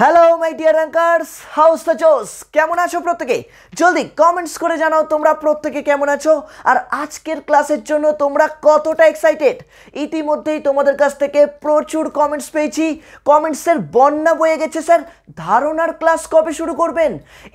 Hello my dear rankers, house the জোস। কেমন আছো প্রত্যেকে? জলদি কমেন্টস করে জানাও তোমরা প্রত্যেকে কেমন আছো আর আজকের ক্লাসের জন্য তোমরা কতটা এক্সাইটেড। ইতিমধ্যেই তোমাদের কাছ থেকে প্রচুর কমেন্টস পেয়েছি, কমেন্টসের বন্যা বয়ে গেছে। স্যার ধারণার ক্লাস কবে শুরু করবেন?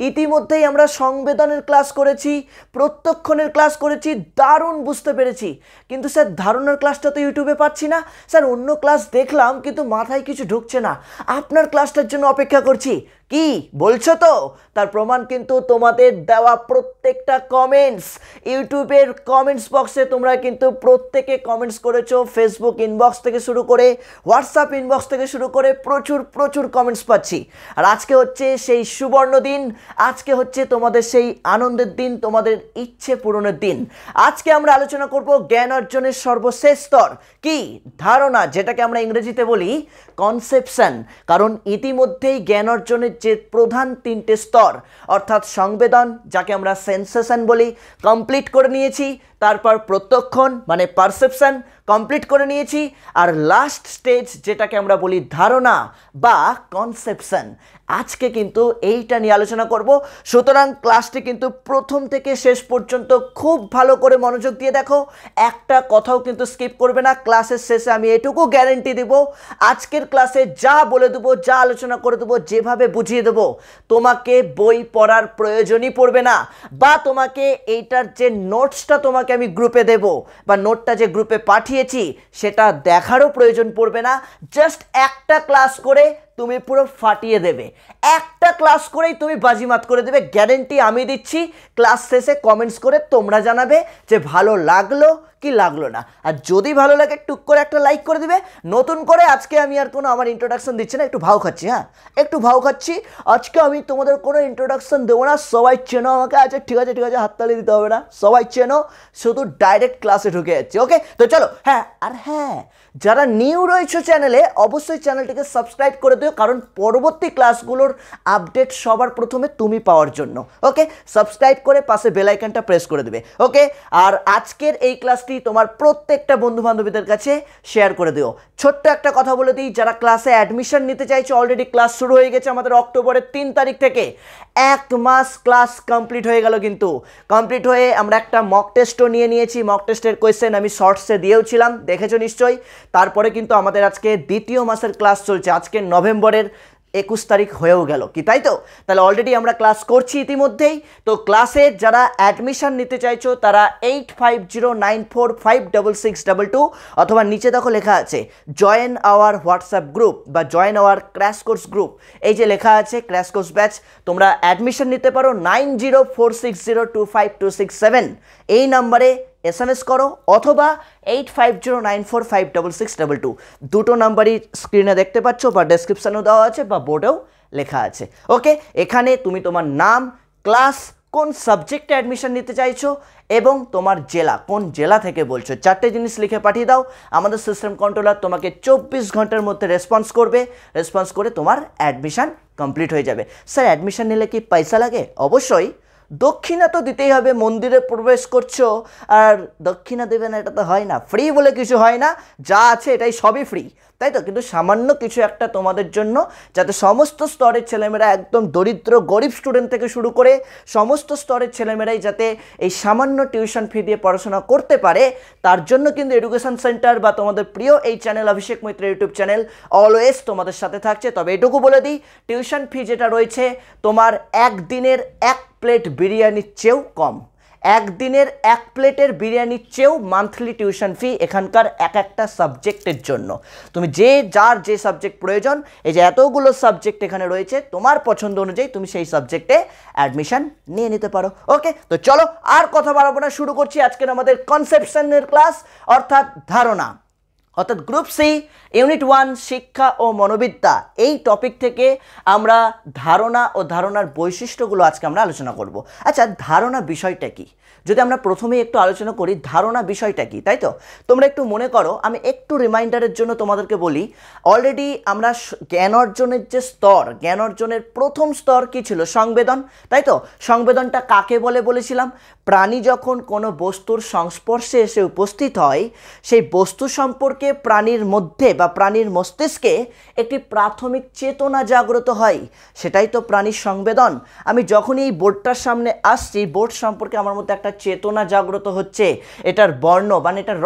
ইতিমধ্যেই আমরা সংবেদনের ক্লাস করেছি, প্রত্যক্ষণের ক্লাস করেছি, দারুণ বুঝতে পেরেছি, কিন্তু স্যার ধারণার ক্লাসটা তো ইউটিউবে পাচ্ছি না। স্যার অন্য ক্লাস দেখলাম কিন্তু মাথায় কিছু ঢুকছে না, আপনার ক্লাসটার জন্য অপেক্ষা করছি। কি বলছো তো? তার প্রমাণ কিন্তু তোমাদের দেওয়া প্রত্যেকটা কমেন্টস। ইউটিউবের কমেন্টস বক্সে তোমরা কিন্তু প্রত্যেকে কমেন্টস করেছো, ফেসবুক ইনবক্স থেকে শুরু করে হোয়াটসঅ্যাপ ইনবক্স থেকে শুরু করে প্রচুর প্রচুর কমেন্টস পাচ্ছি। আর আজকে হচ্ছে সেই সুবর্ণ দিন, আজকে হচ্ছে তোমাদের সেই আনন্দের দিন, তোমাদের ইচ্ছে পূরণের দিন। আজকে আমরা আলোচনা করব জ্ঞান অর্জনের সর্বশেষ স্তর কি, ধারণা, যেটাকে আমরা ইংরেজিতে বলি কনসেপশন। কারণ ইতিমধ্যেই জ্ঞান অর্জনের যে প্রধান তিনটে স্তর অর্থাৎ সংবেদন, যাকে আমরা সেন্সেশন বলি, কমপ্লিট করে নিয়েছি। তারপর প্রত্যক্ষণ মানে পারসেপশন কমপ্লিট করে নিয়েছি। আর লাস্ট স্টেজ যেটাকে আমরা বলি ধারণা বা কনসেপশন, আজকে কিন্তু এইটা নিয়ে আলোচনা করব। সুতরাং ক্লাসটি কিন্তু প্রথম থেকে শেষ পর্যন্ত খুব ভালো করে মনোযোগ দিয়ে দেখো, একটা কথাও কিন্তু স্কিপ করবে না। ক্লাসের শেষে আমি এটুকু গ্যারেন্টি দেব, আজকের ক্লাসে যা বলে দেবো, যা আলোচনা করে দেবো, যেভাবে বুঝিয়ে দেবো, তোমাকে বই পড়ার প্রয়োজনই পড়বে না, বা তোমাকে এইটার যে নোটসটা তোমাকে আমি গ্রুপে দেব বা নোটটা যে গ্রুপে পাঠিয়েছি সেটা দেখারও প্রয়োজন পড়বে না। জাস্ট একটা ক্লাস করে তুমি পুরো ফাটিয়ে দেবে, একটা ক্লাস করেই তুমি বাজিমাত করে দেবে, গ্যারেন্টি আমি দিচ্ছি। ক্লাস শেষে কমেন্টস করে তোমরা জানাবে যে ভালো লাগলো কি লাগলো না, আর যদি ভালো লাগে টুক করে একটা লাইক করে দিবে। নতুন করে আজকে আমি আর কোনো আমার ইন্ট্রোডাকশন দিচ্ছি না, একটু ভাও খাচ্ছি, হ্যাঁ একটু ভাও খাচ্ছি। আজকে আমি তোমাদের কোনো ইন্ট্রোডাকশন দেবো না, সবাই চেনো আমাকে। আচ্ছা ঠিক আছে ঠিক আছে, হাততালি দিতে হবে না, সবাই চেনো, শুধু ডাইরেক্ট ক্লাসে ঢুকে যাচ্ছি। ওকে, তো চলো। হ্যাঁ, আর হ্যাঁ, যারা নিউ রয়েছে চ্যানেলে অবশ্যই চ্যানেলটিকে সাবস্ক্রাইব করে দিও, কারণ পরবর্তী ক্লাসগুলোর আপডেট সবার প্রথমে তুমি পাওয়ার জন্য। ওকে, সাবস্ক্রাইব করে পাশে বেল আইকনটা প্রেস করে দেবে। ওকে, আর আজকের এই ক্লাসটি তোমার প্রত্যেকটা বন্ধু বান্ধবীদের কাছে শেয়ার করে দিও। ছোট্ট একটা কথা বলে দিই, যারা ক্লাসে অ্যাডমিশন নিতে চাইছো, অলরেডি ক্লাস শুরু হয়ে গেছে আমাদের অক্টোবরের 3 তারিখ থেকে। 1 মাস ক্লাস কমপ্লিট হয়ে গেল, কিন্তু কমপ্লিট হয়ে আমরা একটা মক টেস্টও নিয়ে নিয়েছি। মক টেস্টের কোয়েশ্চেন আমি শর্টসে দিয়েওছিলাম, দেখেছো নিশ্চয়ই। তারপরে কিন্তু আমাদের আজকে দ্বিতীয় মাসের ক্লাস চলছে, আজকে নভেম্বরের 21 তারিখ হয়েও গেল কি, তাই তো? তাহলে অলরেডি আমরা ক্লাস করছি ইতিমধ্যেই। তো ক্লাসে যারা অ্যাডমিশন নিতে চাইছো তারা 8509456622 অথবা নিচে দেখো লেখা আছে জয়েন আওয়ার হোয়াটসঅ্যাপ গ্রুপ বা join our crash course group, এই যে লেখা আছে ক্র্যাশ কোর্স ব্যাচ, তোমরা অ্যাডমিশন নিতে পারো 9046025267 এই নাম্বারে SMS করো, অথবা 8509456622 দুটো নাম্বারই স্ক্রিনে দেখতে পাচ্ছ বা ডেসক্রিপশানেও দেওয়া আছে বা বোর্ডেও লেখা আছে। ওকে, এখানে তুমি তোমার নাম, ক্লাস, কোন সাবজেক্টে অ্যাডমিশন নিতে চাইছো এবং তোমার জেলা, কোন জেলা থেকে বলছো, 4টে জিনিস লিখে পাঠিয়ে দাও। আমাদের সিস্টেম কন্ট্রোলার তোমাকে 24 ঘন্টার মধ্যে রেসপন্স করবে, রেসপন্স করে তোমার অ্যাডমিশন কমপ্লিট হয়ে যাবে। স্যার অ্যাডমিশন নিলে কি পয়সা লাগে? অবশ্যই, দক্ষিণা তো দিতেই হবে। মন্দিরে প্রবেশ করছো আর দক্ষিণা দেবে না, এটা তো হয় না। ফ্রি বলে কিছু হয় না, যা আছে এটাই সবই ফ্রি, তাই তো? কিন্তু সামান্য কিছু একটা তোমাদের জন্য, যাতে সমস্ত স্তরের ছেলেমেয়েরা, একদম দরিদ্র গরিব স্টুডেন্ট থেকে শুরু করে সমস্ত স্তরের ছেলেমেয়েরাই যাতে এই সামান্য টিউশন ফি দিয়ে পড়াশোনা করতে পারে, তার জন্য কিন্তু এডুকেশন সেন্টার বা তোমাদের প্রিয় এই চ্যানেল অভিষেক মৈত্র ইউটিউব চ্যানেল অলওয়েজ তোমাদের সাথে থাকছে। তবে এটুকু বলে দিই, টিউশন ফি যেটা রয়েছে তোমার একদিনের 1 প্লেট বিরিয়ানির চেয়েও কম, একদিনের 1 প্লেটের বিরিয়ানির চেয়েও মান্থলি টিউশন ফি এখানকার একটা সাবজেক্টের জন্য। তুমি যার যে সাবজেক্ট প্রয়োজন, এই যে এতগুলো সাবজেক্ট এখানে রয়েছে, তোমার পছন্দ অনুযায়ী তুমি সেই সাবজেক্টে অ্যাডমিশন নিয়ে নিতে পারো। ওকে, তো চলো আর কথা বাড়াবো না, শুরু করছি আজকের আমাদের কনসেপশনের ক্লাস, অর্থাৎ ধারণা, অর্থাৎ গ্রুপ সি ইউনিট 1 শিক্ষা ও মনোবিদ্যা। এই টপিক থেকে আমরা ধারণা ও ধারণার বৈশিষ্ট্যগুলো আজকে আমরা আলোচনা করব। আচ্ছা, ধারণা বিষয়টা কি? যদি আমরা প্রথমেই একটু আলোচনা করি ধারণা বিষয়টা কি, তাই তো? তোমরা একটু মনে করো, আমি একটু রিমাইন্ডারের জন্য তোমাদেরকে বলি, অলরেডি আমরা জ্ঞান অর্জনের যে স্তর, জ্ঞান অর্জনের প্রথম স্তর কি ছিল? সংবেদন, তাই তো? সংবেদনটা কাকে বলে বলেছিলাম? প্রাণী যখন কোনো বস্তুর সংস্পর্শে এসে উপস্থিত হয়, সেই বস্তু সম্পর্কে সম্পর্কে প্রাণীর মধ্যে বা প্রাণীর মস্তিষ্কে একটি প্রাথমিক চেতনা জাগ্রত হয়, সেটাই তো প্রাণীর সংবেদন। আমি যখনই এই বোর্ডটার সামনে আসছি, বোর্ড সম্পর্কে আমার মধ্যে একটা চেতনা জাগ্রত হচ্ছে। এটার বর্ণ মানে এটার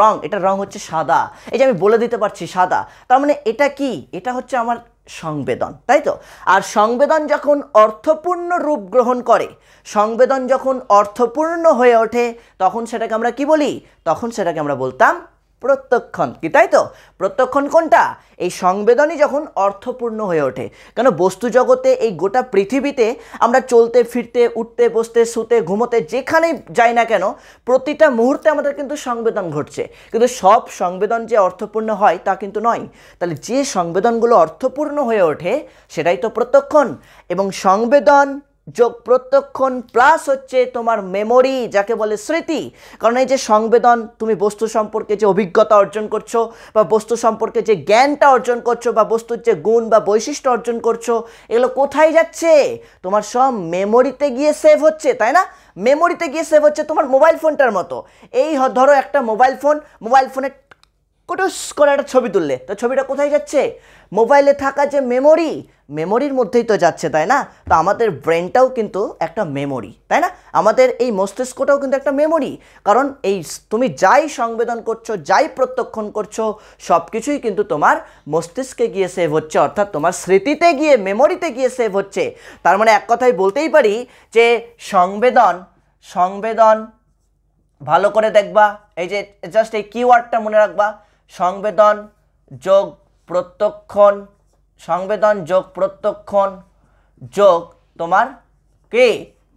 রং হচ্ছে সাদা। এই যে আমি বলে দিতে পারছি সাদা, তার মানে এটা কি? এটা হচ্ছে আমার সংবেদন, তাই তো? আর সংবেদন যখন অর্থপূর্ণ রূপ গ্রহণ করে, সংবেদন যখন অর্থপূর্ণ হয়ে ওঠে, তখন সেটাকে আমরা কি বলি? তখন সেটাকে আমরা বলতাম প্রত্যক্ষণ, কি তাই তো? প্রত্যক্ষণ কোনটা? এই সংবেদনই যখন অর্থপূর্ণ হয়ে ওঠে। কেন বস্তু জগতে, এই গোটা পৃথিবীতে আমরা চলতে ফিরতে, উঠতে বসতে, শুতে ঘুমোতে যেখানেই যাই না কেন, প্রতিটা মুহূর্তে আমাদের কিন্তু সংবেদন ঘটছে। কিন্তু সব সংবেদন যে অর্থপূর্ণ হয় তা কিন্তু নয়। তাহলে যে সংবেদনগুলো অর্থপূর্ণ হয়ে ওঠে সেটাই তো প্রত্যক্ষণ। এবং সংবেদন যোগ প্রত্যক্ষণ প্লাস হচ্ছে তোমার মেমোরি, যাকে বলে স্মৃতি। কারণ এই যে সংবেদন, তুমি বস্তু সম্পর্কে যে অভিজ্ঞতা অর্জন করছো বা বস্তু সম্পর্কে যে জ্ঞানটা অর্জন করছো বা বস্তুর যে গুণ বা বৈশিষ্ট্য অর্জন করছো, এগুলো কোথায় যাচ্ছে? তোমার সব মেমোরিতে গিয়ে সেভ হচ্ছে, তাই না? মেমোরিতে গিয়ে সেভ হচ্ছে, তোমার মোবাইল ফোনটার মতো। এই ধরো একটা মোবাইল ফোনে কুটুস করে একটা ছবি তুললে, তো ছবিটা কোথায় যাচ্ছে? মোবাইলে থাকা যে মেমোরির মধ্যেই তো যাচ্ছে, তাই না? তো আমাদের ব্রেনটাও কিন্তু একটা মেমোরি, তাই না? আমাদের এই মস্তিষ্কটাও কিন্তু একটা মেমোরি। কারণ এই তুমি যাই সংবেদন করছো, যাই প্রত্যক্ষণ করছো, সব কিছুই কিন্তু তোমার মস্তিষ্কে গিয়ে সেভ হচ্ছে, অর্থাৎ তোমার স্মৃতিতে গিয়ে, মেমোরিতে গিয়ে সেভ হচ্ছে। তার মানে এক কথায় বলতেই পারি যে সংবেদন ভালো করে দেখবা, এই যে জাস্ট এই কিওয়ার্ডটা মনে রাখবা, সংবেদন যোগ প্রত্যক্ষণ, সংবেদন যোগ প্রত্যক্ষণ যোগ তোমার কি?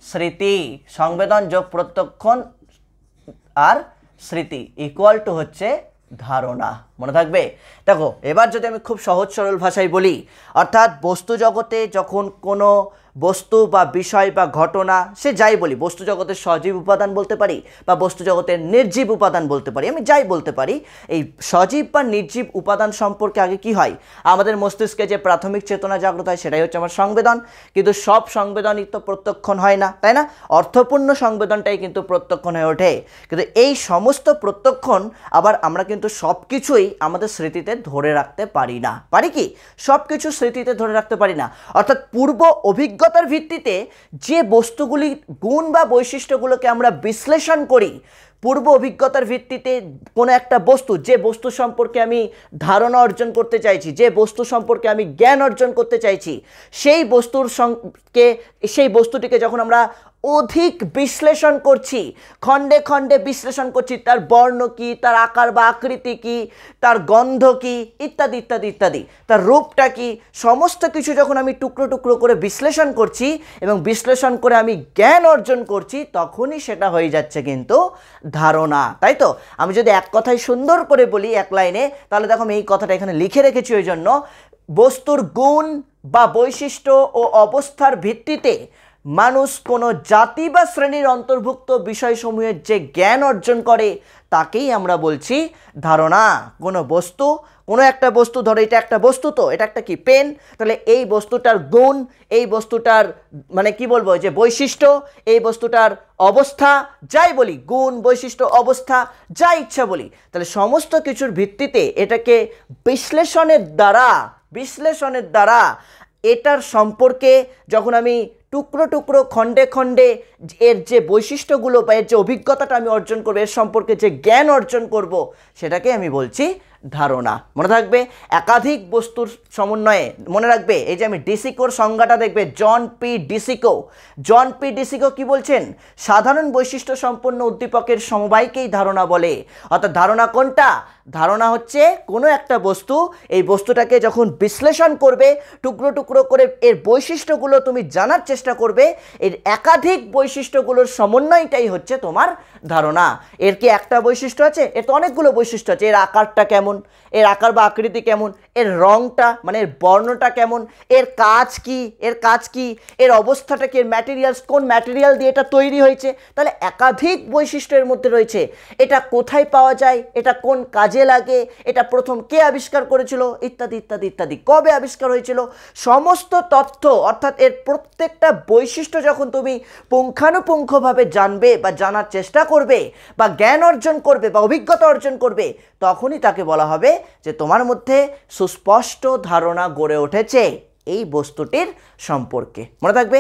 স্মৃতি। সংবেদন যোগ প্রত্যক্ষণ আর স্মৃতি ইকুয়াল টু হচ্ছে ধারণা। মনে থাকবে? দেখো, এবার যদি আমি খুব সহজ সরল ভাষায় বলি, অর্থাৎ বস্তু জগতে যখন কোনো বস্তু বা বিষয় বা ঘটনা, সে যাই বলি, বস্তু জগতের সজীব উপাদান বলতে পারি বা বস্তু জগতের নির্জীব উপাদান বলতে পারি, আমি যাই বলতে পারি, এই সজীব বা নির্জীব উপাদান সম্পর্কে আগে কি হয়? আমাদের মস্তিষ্কে যে প্রাথমিক চেতনা জাগ্রত হয় সেটাই হচ্ছে আমার সংবেদন। কিন্তু সব সংবেদনই তো প্রত্যক্ষণ হয় না, তাই না? অর্থপূর্ণ সংবেদনটাই কিন্তু প্রত্যক্ষণ হয়ে ওঠে। কিন্তু এই সমস্ত প্রত্যক্ষণ আবার আমরা কিন্তু সব কিছুই আমাদের স্মৃতিতে ধরে রাখতে পারি না। পারি কি? সব কিছু স্মৃতিতে ধরে রাখতে পারি না। অর্থাৎ পূর্ব অভিজ্ঞতার ভিত্তিতে যে বস্তুগুলি গুণ বা বৈশিষ্ট্যগুলোকে আমরা বিশ্লেষণ করি, পূর্ব অভিজ্ঞতার ভিত্তিতে কোনো একটা বস্তু, যে বস্তু সম্পর্কে আমি ধারণা অর্জন করতে চাইছি, যে বস্তু সম্পর্কে আমি জ্ঞান অর্জন করতে চাইছি, সেই বস্তুটিকে যখন আমরা অধিক বিশ্লেষণ করছি, খণ্ডে খণ্ডে বিশ্লেষণ করছি, তার বর্ণ কি, তার আকার বা আকৃতি কি, তার গন্ধ কি, ইত্যাদি ইত্যাদি ইত্যাদি, তার রূপটা কি, সমস্ত কিছু যখন আমি টুকরো টুকরো করে বিশ্লেষণ করছি এবং বিশ্লেষণ করে আমি জ্ঞান অর্জন করছি, তখনই সেটা হয়ে যাচ্ছে কিন্তু ধারণা, তাই তো? আমি যদি এক কথায় সুন্দর করে বলি এক লাইনে, তাহলে দেখো আমি এই কথাটা এখানে লিখে রেখেছি ওই জন্য, বস্তুর গুণ বা বৈশিষ্ট্য ও অবস্থার ভিত্তিতে মানুষ কোনো জাতি বা শ্রেণীর অন্তর্ভুক্ত বিষয়সমূহের যে জ্ঞান অর্জন করে তাকেই আমরা বলছি ধারণা। কোনো একটা বস্তু, ধরো এটা একটা বস্তু, তো এটা একটা কি? পেন। তাহলে এই বস্তুটার গুণ, এই বস্তুটার মানে কি বলবো, যে বৈশিষ্ট্য, এই বস্তুটার অবস্থা, যাই বলি, গুণ বৈশিষ্ট্য অবস্থা যা ইচ্ছা বলি, তাহলে সমস্ত কিছুর ভিত্তিতে এটাকে বিশ্লেষণের দ্বারা এটার সম্পর্কে যখন আমি টুকরো টুকরো খণ্ডে খণ্ডে এর যে বৈশিষ্ট্যগুলো বা এর যে অভিজ্ঞতাটা আমি অর্জন করবো, এর সম্পর্কে যে জ্ঞান অর্জন করব, সেটাকে আমি বলছি ধারণা। মনে থাকবে, একাধিক বস্তুর সমন্বয়ে। মনে রাখবে, এই যে আমি ডিসিকোর সংজ্ঞাটা দেখবে, জন পি ডিসিকো কি বলছেন? সাধারণ বৈশিষ্ট্য সম্পন্ন উদ্দীপকের সমবায়কেই ধারণা বলে। অর্থাৎ ধারণা কোনটা? ধারণা হচ্ছে কোনো একটা বস্তু, এই বস্তুটাকে যখন বিশ্লেষণ করবে, টুকরো টুকরো করে এর বৈশিষ্ট্যগুলো তুমি জানার চেষ্টা করবে, এর একাধিক বৈশিষ্ট্যগুলোর সমন্বয়টাই হচ্ছে তোমার ধারণা। এর কি একটা বৈশিষ্ট্য আছে? এর তো অনেকগুলো বৈশিষ্ট্য আছে। এর আকারটা কেমন, এর আকার বা আকৃতি কেমন, এর রংটা মানে এর বর্ণটা কেমন, এর কাজ কি, এর অবস্থাটা কি, এর ম্যাটেরিয়ালস কোন ম্যাটেরিয়াল দিয়ে এটা তৈরি হয়েছে। তাহলে একাধিক বৈশিষ্ট্য এর মধ্যে রয়েছে। এটা কোথায় পাওয়া যায়, এটা কোন কাজে লাগে, এটা প্রথম কে আবিষ্কার করেছিল, ইত্যাদি ইত্যাদি ইত্যাদি, কবে আবিষ্কার হয়েছিল, সমস্ত তথ্য অর্থাৎ এর প্রত্যেকটা বৈশিষ্ট্য যখন তুমি পুঙ্খানুপুঙ্খভাবে জানবে বা জানার চেষ্টা করবে বা জ্ঞান অর্জন করবে বা অভিজ্ঞতা অর্জন করবে, তখনই তাকে বলা হবে যে তোমার মধ্যে সুস্পষ্ট ধারণা গড়ে উঠেছে এই বস্তুটির সম্পর্কে। মনে থাকবে,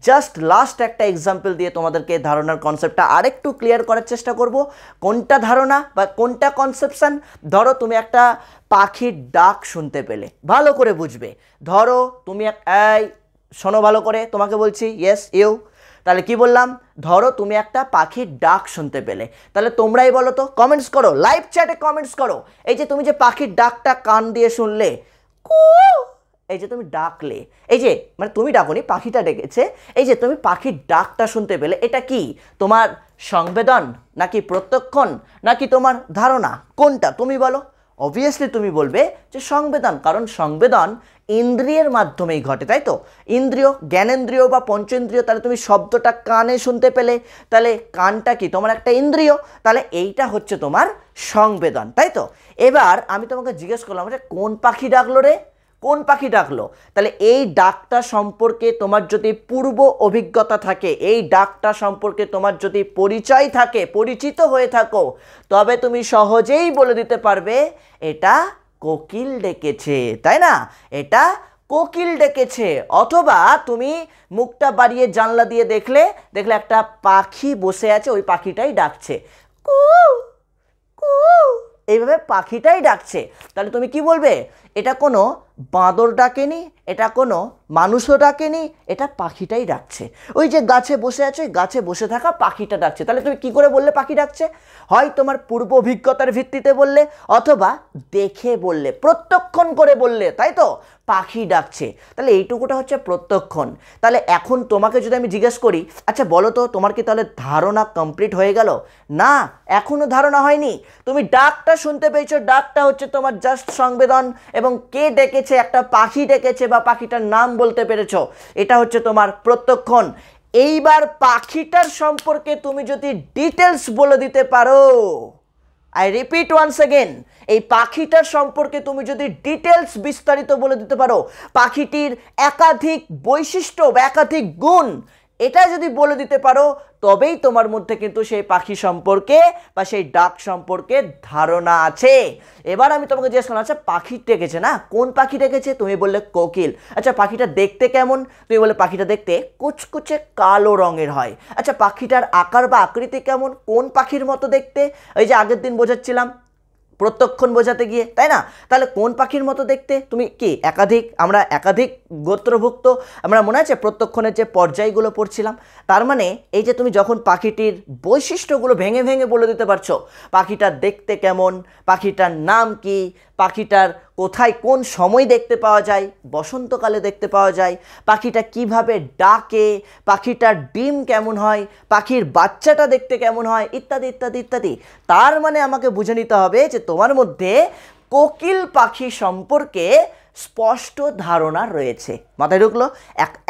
জাস্ট লাস্ট একটা এক্সাম্পল দিয়ে তোমাদেরকে ধারণার কনসেপ্টটা আরেকটু ক্লিয়ার করার চেষ্টা করব। কোনটা ধারণা বা কোনটা কনসেপশন? ধরো তুমি একটা পাখির ডাক শুনতে পেলে, ভালো করে বুঝবে। ধরো তুমি এই শোনো ভালো করে, তোমাকে বলছি, ইয়েস ইউ। তাহলে কি বললাম? ধরো তুমি একটা পাখির ডাক শুনতে পেলে। তাহলে তোমরাই বলো তো, কমেন্টস করো, লাইভ চ্যাটে কমেন্টস করো। এই যে তুমি যে পাখির ডাকটা কান দিয়ে শুনলে, কু, এই যে তুমি ডাকলে, এই যে মানে তুমি ডাকনি, পাখিটা ডেকেছে, এই যে তুমি পাখির ডাকটা শুনতে পেলে, এটা কি তোমার সংবেদন নাকি প্রত্যক্ষণ নাকি তোমার ধারণা? কোনটা তুমি বলো? অবভিয়াসলি তুমি বলবে যে সংবেদন, কারণ সংবেদন ইন্দ্রিয়ের মাধ্যমেই ঘটে, তাই তো? ইন্দ্রিয়, জ্ঞানেন্দ্রিয় বা পঞ্চেন্দ্রিয়। তাহলে তুমি শব্দটা কানে শুনতে পেলে, তাহলে কানটা কি তোমার একটা ইন্দ্রিয়, তাহলে এইটা হচ্ছে তোমার সংবেদন, তাই তো? এবার আমি তোমাকে জিজ্ঞেস করলাম যে কোন পাখি ডাকলো রে, কোন পাখি ডাকলো? তাহলে এই ডাকটা সম্পর্কে তোমার যদি পূর্ব অভিজ্ঞতা থাকে, এই ডাকটা সম্পর্কে তোমার যদি পরিচয় থাকে, পরিচিত হয়ে থাকো, তবে তুমি সহজেই বলে দিতে পারবে এটা কোকিল ডেকেছে, তাই না? এটা কোকিল ডেকেছে। অথবা তুমি মুখটা বাড়িয়ে জানলা দিয়ে দেখলে একটা পাখি বসে আছে, ওই পাখিটাই ডাকছে, কু কু, এইভাবে পাখিটাই ডাকছে। তাহলে তুমি কি বলবে? এটা কোনো বাঁদর ডাকেনি, এটা কোনো মানুষও ডাকেনি, এটা পাখিটাই ডাকছে। ওই যে গাছে বসে আছে, ওই গাছে বসে থাকা পাখিটা ডাকছে। তাহলে তুমি কি করে বললে পাখি ডাকছে? হয় তোমার পূর্ব অভিজ্ঞতার ভিত্তিতে বললে, অথবা দেখে বললে, প্রত্যক্ষণ করে বললে, তাই তো? পাখি ডাকছে, তাহলে এইটুকুটা হচ্ছে প্রত্যক্ষণ। তাহলে এখন তোমাকে যদি আমি জিজ্ঞেস করি, আচ্ছা বলো তো তোমার কি তাহলে ধারণা কমপ্লিট হয়ে গেল? না, এখনো ধারণা হয়নি। তুমি ডাকটা শুনতে পেয়েছো, ডাকটা হচ্ছে তোমার জাস্ট সংবেদন, এবং কে ডেকেছে, একটা পাখি ডেকেছে বা পাখিটার নাম বলতে পেরেছো, এটা হচ্ছে তোমার প্রত্যক্ষণ। এইবার পাখিটার সম্পর্কে তুমি যদি ডিটেলস বলে দিতে পারো, আই রিপিট ওয়ান্স अगेन, এই পাখিটার সম্পর্কে তুমি যদি ডিটেলস বিস্তারিত বলে দিতে পারো, পাখিটির একাধিক বৈশিষ্ট্য বা একাধিক গুণ, এটা যদি বলে দিতে পারো, তবেই তোমার মধ্যে কিন্তু সেই পাখি সম্পর্কে বা সেই ডাক সম্পর্কে ধারণা আছে। এবার আমি তোমাকে জিজ্ঞেস করলাম, আচ্ছা পাখি ডেকেছে না, কোন পাখি ডেকেছে? তুমি বললে কোকিল। আচ্ছা পাখিটা দেখতে কেমন? তুমি বললে পাখিটা দেখতে কুচকুচে কালো রঙের হয়। আচ্ছা পাখিটার আকার বা আকৃতি কেমন? কোন পাখির মতো দেখতে? এই যে আগের দিন বোঝাচ্ছিলাম প্রত্যক্ষণ বোঝাতে গিয়ে, তাই না? তাহলে কোন পাখির মতো দেখতে? তুমি কি আমরা একাধিক গোত্রভুক্ত, আমরা মনে আছে প্রত্যক্ষণের যে পর্যায়গুলো পড়ছিলাম। তার মানে এই যে তুমি যখন পাখিটির বৈশিষ্ট্যগুলো ভেঙে ভেঙে বলে দিতে পারছো, পাখিটা দেখতে কেমন, পাখিটার নাম কি, পাখিটার কোথায় কোন সময় দেখতে পাওয়া যায়, বসন্তকালে দেখতে পাওয়া যায়, পাখিটা কিভাবে ডাকে, পাখিটার ডিম কেমন হয়, পাখির বাচ্চাটা দেখতে কেমন হয়, ইত্যাদি ইত্যাদি ইত্যাদি। তার মানে আমাকে বুঝে নিতে হবে যে তোমার মধ্যে কোকিল পাখি সম্পর্কে স্পষ্ট ধারণা রয়েছে। মাথায় ঢুকলো?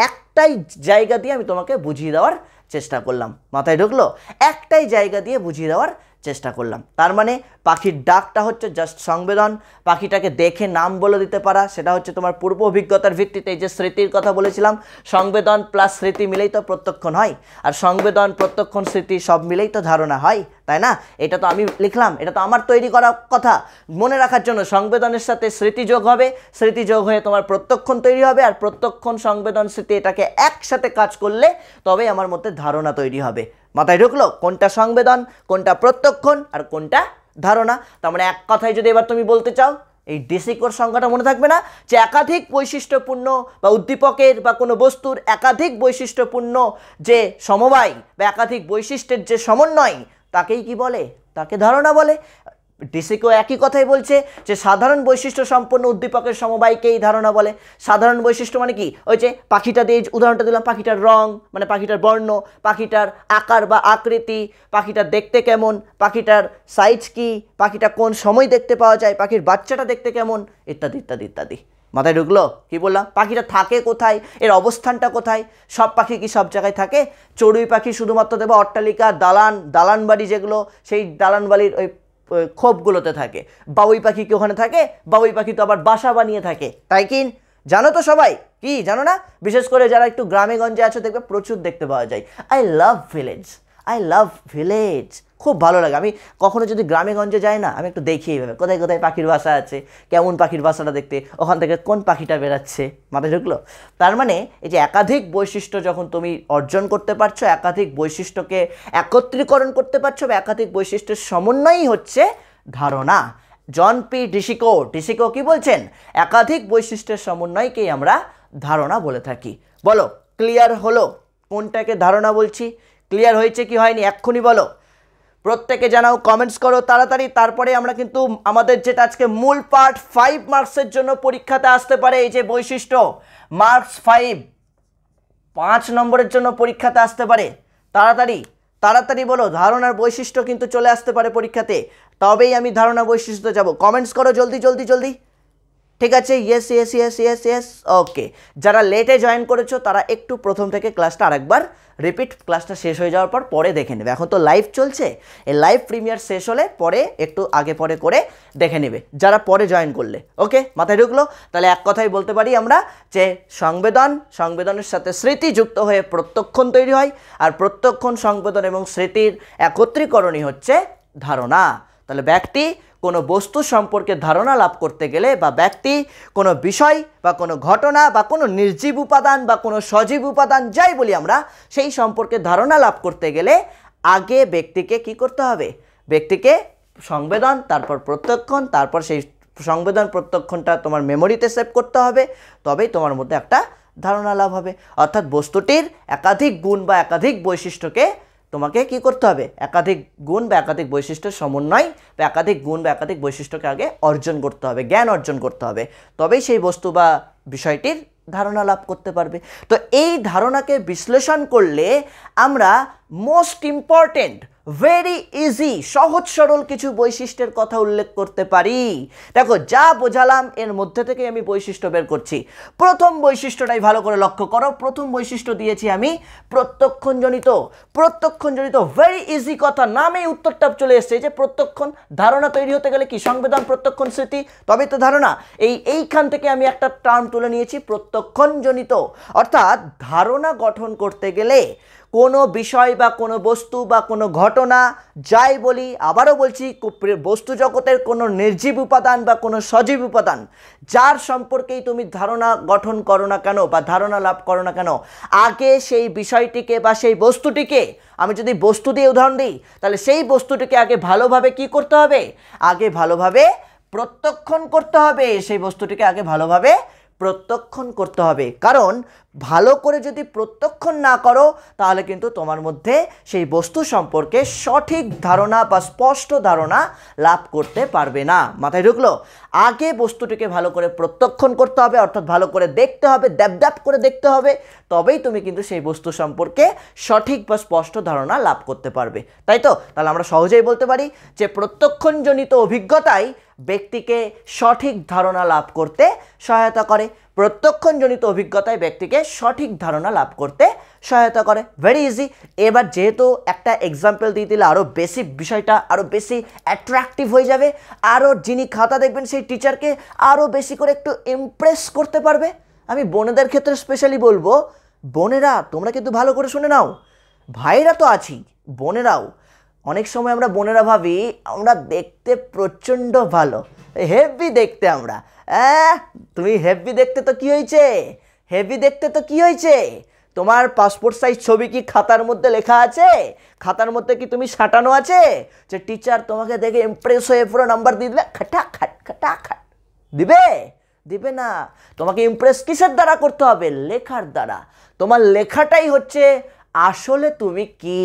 একটাই জায়গা দিয়ে আমি তোমাকে বুঝিয়ে দেওয়ার চেষ্টা করলাম। মাথায় ঢুকলো? একটাই জায়গা দিয়ে বুঝিয়ে দেওয়ার চেষ্টা করলাম। তার মানে পাখির ডাকটা হচ্ছে জাস্ট সংবেদন, পাখিটাকে দেখে নাম বলে দিতে পারা, সেটা হচ্ছে তোমার পূর্ব অভিজ্ঞতার ভিত্তিতে। এই যে স্মৃতির কথা বলেছিলাম, সংবেদন প্লাস স্মৃতি মিলেই তো প্রত্যক্ষণ হয়, আর সংবেদন প্রত্যক্ষণ স্মৃতি সব মিলেই তো ধারণা হয়, তাই না? এটা তো আমি লিখলাম, এটা তো আমার তৈরি করা কথা। মনে রাখার জন্য সংবেদনের সাথে স্মৃতি যোগ হবে, স্মৃতি যোগ হয়ে তোমার প্রত্যক্ষণ তৈরি হবে, আর প্রত্যক্ষণ সংবেদন স্মৃতি এটাকে একসাথে কাজ করলে তবেই আমার মধ্যে ধারণা তৈরি হবে। মাথায় ঢুকলো? কোনটা সংবেদন, কোনটা প্রত্যক্ষণ, আর কোনটা ধারণা। তার মানে এক কথায় যদি এবার তুমি বলতে চাও, এই ডেসিকোর সংখ্যাটা মনে থাকবে না, যে একাধিক বৈশিষ্ট্যপূর্ণ বা উদ্দীপকের বা কোনো বস্তুর একাধিক বৈশিষ্ট্যপূর্ণ যে সমবায় বা একাধিক বৈশিষ্ট্যের যে সমন্বয়, তাকেই কি বলে? তাকে ধারণা বলে। ডিসিকেও একই কথাই বলছে যে সাধারণ বৈশিষ্ট্য সম্পন্ন উদ্দীপকের সমবায়কে এই ধারণা বলে। সাধারণ বৈশিষ্ট্য মানে কি, ওই যে পাখিটা দিয়ে উদাহরণটা দিলাম, পাখিটার রং মানে পাখিটার বর্ণ, পাখিটার আকার বা আকৃতি, পাখিটার দেখতে কেমন, পাখিটার সাইজ কি, পাখিটা কোন সময় দেখতে পাওয়া যায়, পাখির বাচ্চাটা দেখতে কেমন, ইত্যাদি ইত্যাদি ইত্যাদি। মাথায় ঢুকলো? কি বললাম? পাখিটা থাকে কোথায়, এর অবস্থানটা কোথায়। সব পাখি কি সব জায়গায় থাকে? চড়ুই পাখি শুধুমাত্র দেবো অট্টালিকা, দালান বাড়ি যেগুলো, সেই দালান বাড়ির ওই খোপগুলোতে থাকে। বাবুই পাখি কি ওখানে থাকে? বাবুই পাখি তো আবার বাসা বানিয়ে থাকে, তাই কি? জানো তো সবাই? কি জানো না? বিশেষ করে যারা একটু গ্রামে গঞ্জে আছে দেখবে প্রচুর দেখতে পাওয়া যায়। আই লাভ ভিলেজ, খুব ভালো লাগে। আমি কখনো যদি গ্রামে গঞ্জে যাই না, আমি একটু দেখি এইভাবে কোথায় কোথায় পাখির বাসা আছে, কেমন পাখির বাসাটা দেখতে, ওখান থেকে কোন পাখিটা বেরাচ্ছে। মাথায় ঢুকলো? তার মানে এই যে একাধিক বৈশিষ্ট্য যখন তুমি অর্জন করতে পারছো, একাধিক বৈশিষ্ট্যকে একত্রীকরণ করতে পারছো, বা একাধিক বৈশিষ্ট্যের সমন্বয়ই হচ্ছে ধারণা। জন পি ডিসিকো কি বলছেন? একাধিক বৈশিষ্ট্যের সমন্বয়কেই আমরা ধারণা বলে থাকি। বলো, ক্লিয়ার হলো কোনটাকে ধারণা বলছি? ক্লিয়ার হয়েছে কি হয়নি এক্ষুনি বলো। প্রত্যেকে জানাও, কমেন্টস করো তাড়াতাড়ি। তারপরে আমরা কিন্তু আমাদের যেটা আজকে মূল পার্ট 5 মার্কসের জন্য পরীক্ষাতে আসতে পারে, এই যে বৈশিষ্ট্য, মার্কস 5 নম্বরের জন্য পরীক্ষাতে আসতে পারে। তাড়াতাড়ি বলো, ধারণার বৈশিষ্ট্য কিন্তু চলে আসতে পারে পরীক্ষাতে। তবেই আমি ধারণা বৈশিষ্ট্য যাব। কমেন্টস করো জলদি। ঠিক আছে, ইয়েস। ওকে, যারা লেটে জয়েন করেছো তারা একটু প্রথম থেকে ক্লাসটা আরেকবার রিপিট, ক্লাসটা শেষ হয়ে যাওয়ার পর পরে দেখে নেবে। এখন তো লাইভ চলছে, এই লাইভ প্রিমিয়ার শেষ হলে পরে একটু আগে পরে করে দেখে নেবে যারা পরে জয়েন করলে। ওকে, মাথায় ঢুকলো? তাহলে এক কথাই বলতে পারি আমরা যে সংবেদনের সাথে স্মৃতি যুক্ত হয়ে প্রত্যক্ষণ তৈরি হয়, আর প্রত্যক্ষণ, সংবেদন এবং স্মৃতির একত্রীকরণই হচ্ছে ধারণা। তাহলে ব্যক্তি কোনো বস্তু সম্পর্কে ধারণা লাভ করতে গেলে, বা ব্যক্তি কোনো বিষয় বা কোনো ঘটনা বা কোনো নির্জীব উপাদান বা কোনো সজীব উপাদান যাই বলি আমরা, সেই সম্পর্কে ধারণা লাভ করতে গেলে আগে ব্যক্তিকে কি করতে হবে? ব্যক্তিকে সংবেদন, তারপর প্রত্যক্ষণ, তারপর সেই সংবেদন প্রত্যক্ষণটা তোমার মেমোরিতে সেভ করতে হবে, তবেই তোমার মধ্যে একটা ধারণা লাভ হবে। অর্থাৎ বস্তুটির একাধিক গুণ বা একাধিক বৈশিষ্ট্যকে তোমাকে কি করতে হবে? একাধিক গুণ বা একাধিক বৈশিষ্ট্যের সমন্বয় বা একাধিক গুণ বা একাধিক বৈশিষ্ট্যকে আগে অর্জন করতে হবে, জ্ঞান অর্জন করতে হবে, তবেই সেই বস্তু বা বিষয়টির ধারণা লাভ করতে পারবে। তো এই ধারণাকে বিশ্লেষণ করলে আমরা মোস্ট ইম্পর্টেন্ট, ভেরি ইজি, সহজ সরল কিছু বৈশিষ্ট্যের কথা উল্লেখ করতে পারি। দেখো, যা বোঝালাম এর মধ্যে থেকে আমি বৈশিষ্ট্য বের করছি। প্রথম বৈশিষ্ট্যটাই ভালো করে লক্ষ্য করো। প্রথম বৈশিষ্ট্য দিয়েছি আমি প্রত্যক্ষণজনিত। ভেরি ইজি কথা, নামেই উত্তরটা চলে এসছে যে প্রত্যক্ষণ। ধারণা তৈরি হতে গেলে কি? সংবেদন, প্রত্যক্ষণ, স্মৃতি, তবেই তো ধারণা। এইখান থেকে আমি একটা টার্ম তুলে নিয়েছি, প্রত্যক্ষণজনিত। অর্থাৎ ধারণা গঠন করতে গেলে কোনো বিষয় বা কোনো বস্তু বা কোনো ঘটনা যাই বলি, আবারও বলছি, বস্তু জগতের কোনো নির্জীব উপাদান বা কোনো সজীব উপাদান যার সম্পর্কেই তুমি ধারণা গঠন করো না কেন বা ধারণা লাভ করো না কেন, আগে সেই বিষয়টিকে বা সেই বস্তুটিকে, আমি যদি বস্তু দিয়ে উদাহরণ দিই, তাহলে সেই বস্তুটিকে আগে ভালোভাবে কি করতে হবে? আগে ভালোভাবে প্রত্যক্ষণ করতে হবে। সেই বস্তুটিকে আগে ভালোভাবে প্রত্যক্ষণ করতে হবে। কারণ ভালো করে যদি প্রত্যক্ষণ না করো, তাহলে কিন্তু তোমার মধ্যে সেই বস্তু সম্পর্কে সঠিক ধারণা বা স্পষ্ট ধারণা লাভ করতে পারবে না। মাথায় ঢুকলো? আগে বস্তুটিকে ভালো করে প্রত্যক্ষণ করতে হবে, অর্থাৎ ভালো করে দেখতে হবে, দ্যাপ করে দেখতে হবে, তবেই তুমি কিন্তু সেই বস্তু সম্পর্কে সঠিক বা স্পষ্ট ধারণা লাভ করতে পারবে। তাই তো? তাহলে আমরা সহজেই বলতে পারি যে প্রত্যক্ষণজনিত অভিজ্ঞতাই ব্যক্তিকে সঠিক ধারণা লাভ করতে সহায়তা করে। প্রত্যক্ষণজনিত অভিজ্ঞতায় ব্যক্তিকে সঠিক ধারণা লাভ করতে সহায়তা করে। Very easy. এবার যেহেতু একটা এক্সাম্পল দিয়ে দিলে আরও বেশি বিষয়টা আরও বেশি অ্যাট্রাকটিভ হয়ে যাবে, আরও যিনি খাতা দেখবেন সেই টিচারকে আরও বেশি করে একটু ইমপ্রেস করতে পারবে। আমি বোনেদের ক্ষেত্রে স্পেশালি বলবো, বোনেরা তোমরা কিন্তু ভালো করে শুনে নাও। ভাইরা তো আছি, বোনেরাও। অনেক সময় আমরা বোনেরা ভাবি আমরা দেখতে প্রচণ্ড ভালো, হেভি দেখতে আমরা। তুমি হেভি দেখতে তো কি হয়েছে? হেভি দেখতে তো কি হয়েছে? তোমার পাসপোর্ট সাইজ ছবি কি খাতার মধ্যে লেখা আছে? খাতার মধ্যে কি তুমি সাঁটানো আছে যে টিচার তোমাকে দেখে ইমপ্রেস হয়ে পুরো নাম্বার দিয়ে দিলে খাটাখাট দিবে? দিবে না। তোমাকে ইমপ্রেস কিসের দ্বারা করতে হবে? লেখার দ্বারা। তোমার লেখাটাই হচ্ছে আসলে তুমি কি,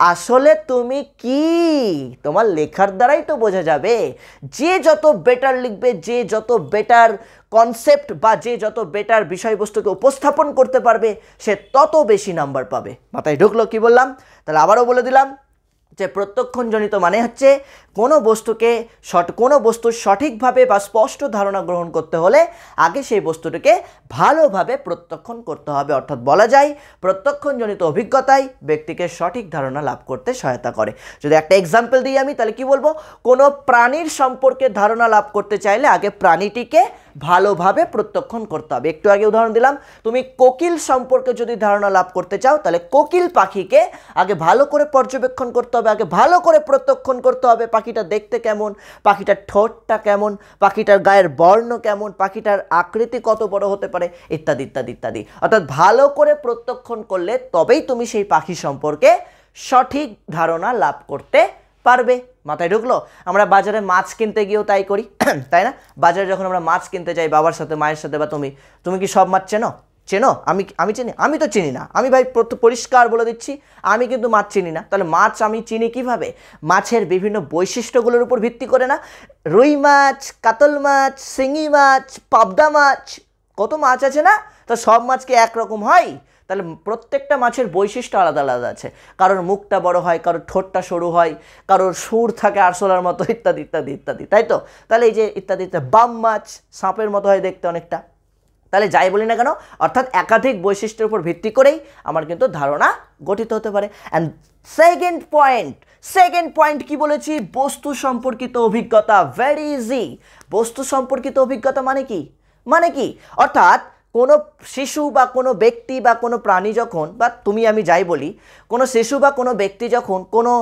আসলে তুমি কি, তোমার লেখার দ্বারাই তো বোঝা যাবে। যে যত বেটার লিখবে, যে যত বেটার কনসেপ্ট বা যে যত বেটার বিষয়বস্তুকে উপস্থাপন করতে পারবে, সে তত বেশি নাম্বার পাবে। মাথায় ঢুকলো কি বললাম? তাহলে আবারও বলে দিলাম যে প্রত্যক্ষণজনিত মানে হচ্ছে কোনো বস্তুর সঠিকভাবে বা স্পষ্ট ধারণা গ্রহণ করতে হলে আগে সেই বস্তুটিকে ভালোভাবে প্রত্যক্ষণ করতে হবে। অর্থাৎ বলা যায় প্রত্যক্ষণজনিত অভিজ্ঞতাই ব্যক্তিকে সঠিক ধারণা লাভ করতে সহায়তা করে। যদি একটা এক্সাম্পল দিই আমি, তাহলে কি বলবো? কোনো প্রাণীর সম্পর্কে ধারণা লাভ করতে চাইলে আগে প্রাণীটিকে ভালোভাবে প্রত্যক্ষণ করতে হবে। একটু আগে উদাহরণ দিলাম, তুমি কোকিল সম্পর্কে যদি ধারণা লাভ করতে চাও তাহলে কোকিল পাখিকে আগে ভালো করে পর্যবেক্ষণ করতে হবে, আগে ভালো করে প্রত্যক্ষণ করতে হবে। পাখিটা দেখতে কেমন, পাখিটার ঠোঁটটা কেমন, পাখিটার গায়ের বর্ণ কেমন, পাখিটার আকৃতি কত বড় হতে পারে, ইত্যাদি ইত্যাদি ইত্যাদি। অর্থাৎ ভালো করে প্রত্যক্ষণ করলে তবেই তুমি সেই পাখি সম্পর্কে সঠিক ধারণা লাভ করতে পারবে। মাথায় ঢুকলো? আমরা বাজারে মাছ কিনতে গিয়েও তাই করি, তাই না? বাজারে যখন আমরা মাছ কিনতে যাই বাবার সাথে, মায়ের সাথে, বা তুমি কি সব মাছ চেনো? আমি চিনি? আমি তো চিনি না। আমি ভাই পরিষ্কার বলে দিচ্ছি, আমি কিন্তু মাছ চিনি না। তাহলে মাছ আমি চিনি কিভাবে? মাছের বিভিন্ন বৈশিষ্ট্যগুলোর উপর ভিত্তি করে না? রুই মাছ, কাতল মাছ, শিঙি মাছ, পাবদা মাছ, কত মাছ আছে না? তো সব মাছ কি একরকম হয়? তাহলে প্রত্যেকটা মাছের বৈশিষ্ট্য আলাদা আলাদা আছে। কারোর মুখটা বড় হয়, কারোর ঠোঁটটা সরু হয়, কারোর সুর থাকে আরশোলার মতো, ইত্যাদি ইত্যাদি ইত্যাদি, তাই তো? তাহলে এই যে ইত্যাদি ইত্যাদি, বাম মাছ সাপের মতো হয় দেখতে অনেকটা। তাহলে যাই বলি না কেন, অর্থাৎ একাধিক বৈশিষ্ট্যের উপর ভিত্তি করেই আমার কিন্তু ধারণা গঠিত হতে পারে। অ্যান্ড সেকেন্ড পয়েন্ট কি বলেছি? বস্তু সম্পর্কিত অভিজ্ঞতা। Very easy. বস্তু সম্পর্কিত অভিজ্ঞতা মানে কি? অর্থাৎ কোনো শিশু বা কোনো ব্যক্তি বা কোনো প্রাণী যখন, বা তুমি আমি যাই বলি, কোনো শিশু বা কোনো ব্যক্তি যখন কোনো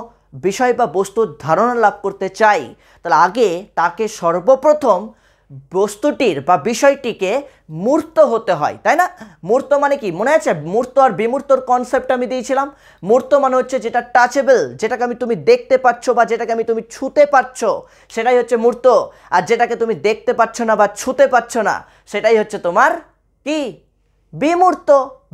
বিষয় বা বস্তুর ধারণা লাভ করতে চাই, তাহলে আগে তাকে সর্বপ্রথম বস্তুটির বা বিষয়টিকে মূর্ত হতে হয়, তাই না? মূর্ত মানে কি মনে আছে? মূর্ত আর বিমূর্তর কনসেপ্ট আমি দিয়েছিলাম। মূর্ত মানে হচ্ছে যেটা টাচেবল, যেটাকে তুমি দেখতে পাচ্ছ বা যেটাকে তুমি ছুঁতে পারছ, সেটাই হচ্ছে মূর্ত। আর যেটাকে তুমি দেখতে পাচ্ছ না বা ছুঁতে পারছ না, সেটাই হচ্ছে তোমার কি? বিমূর্ত।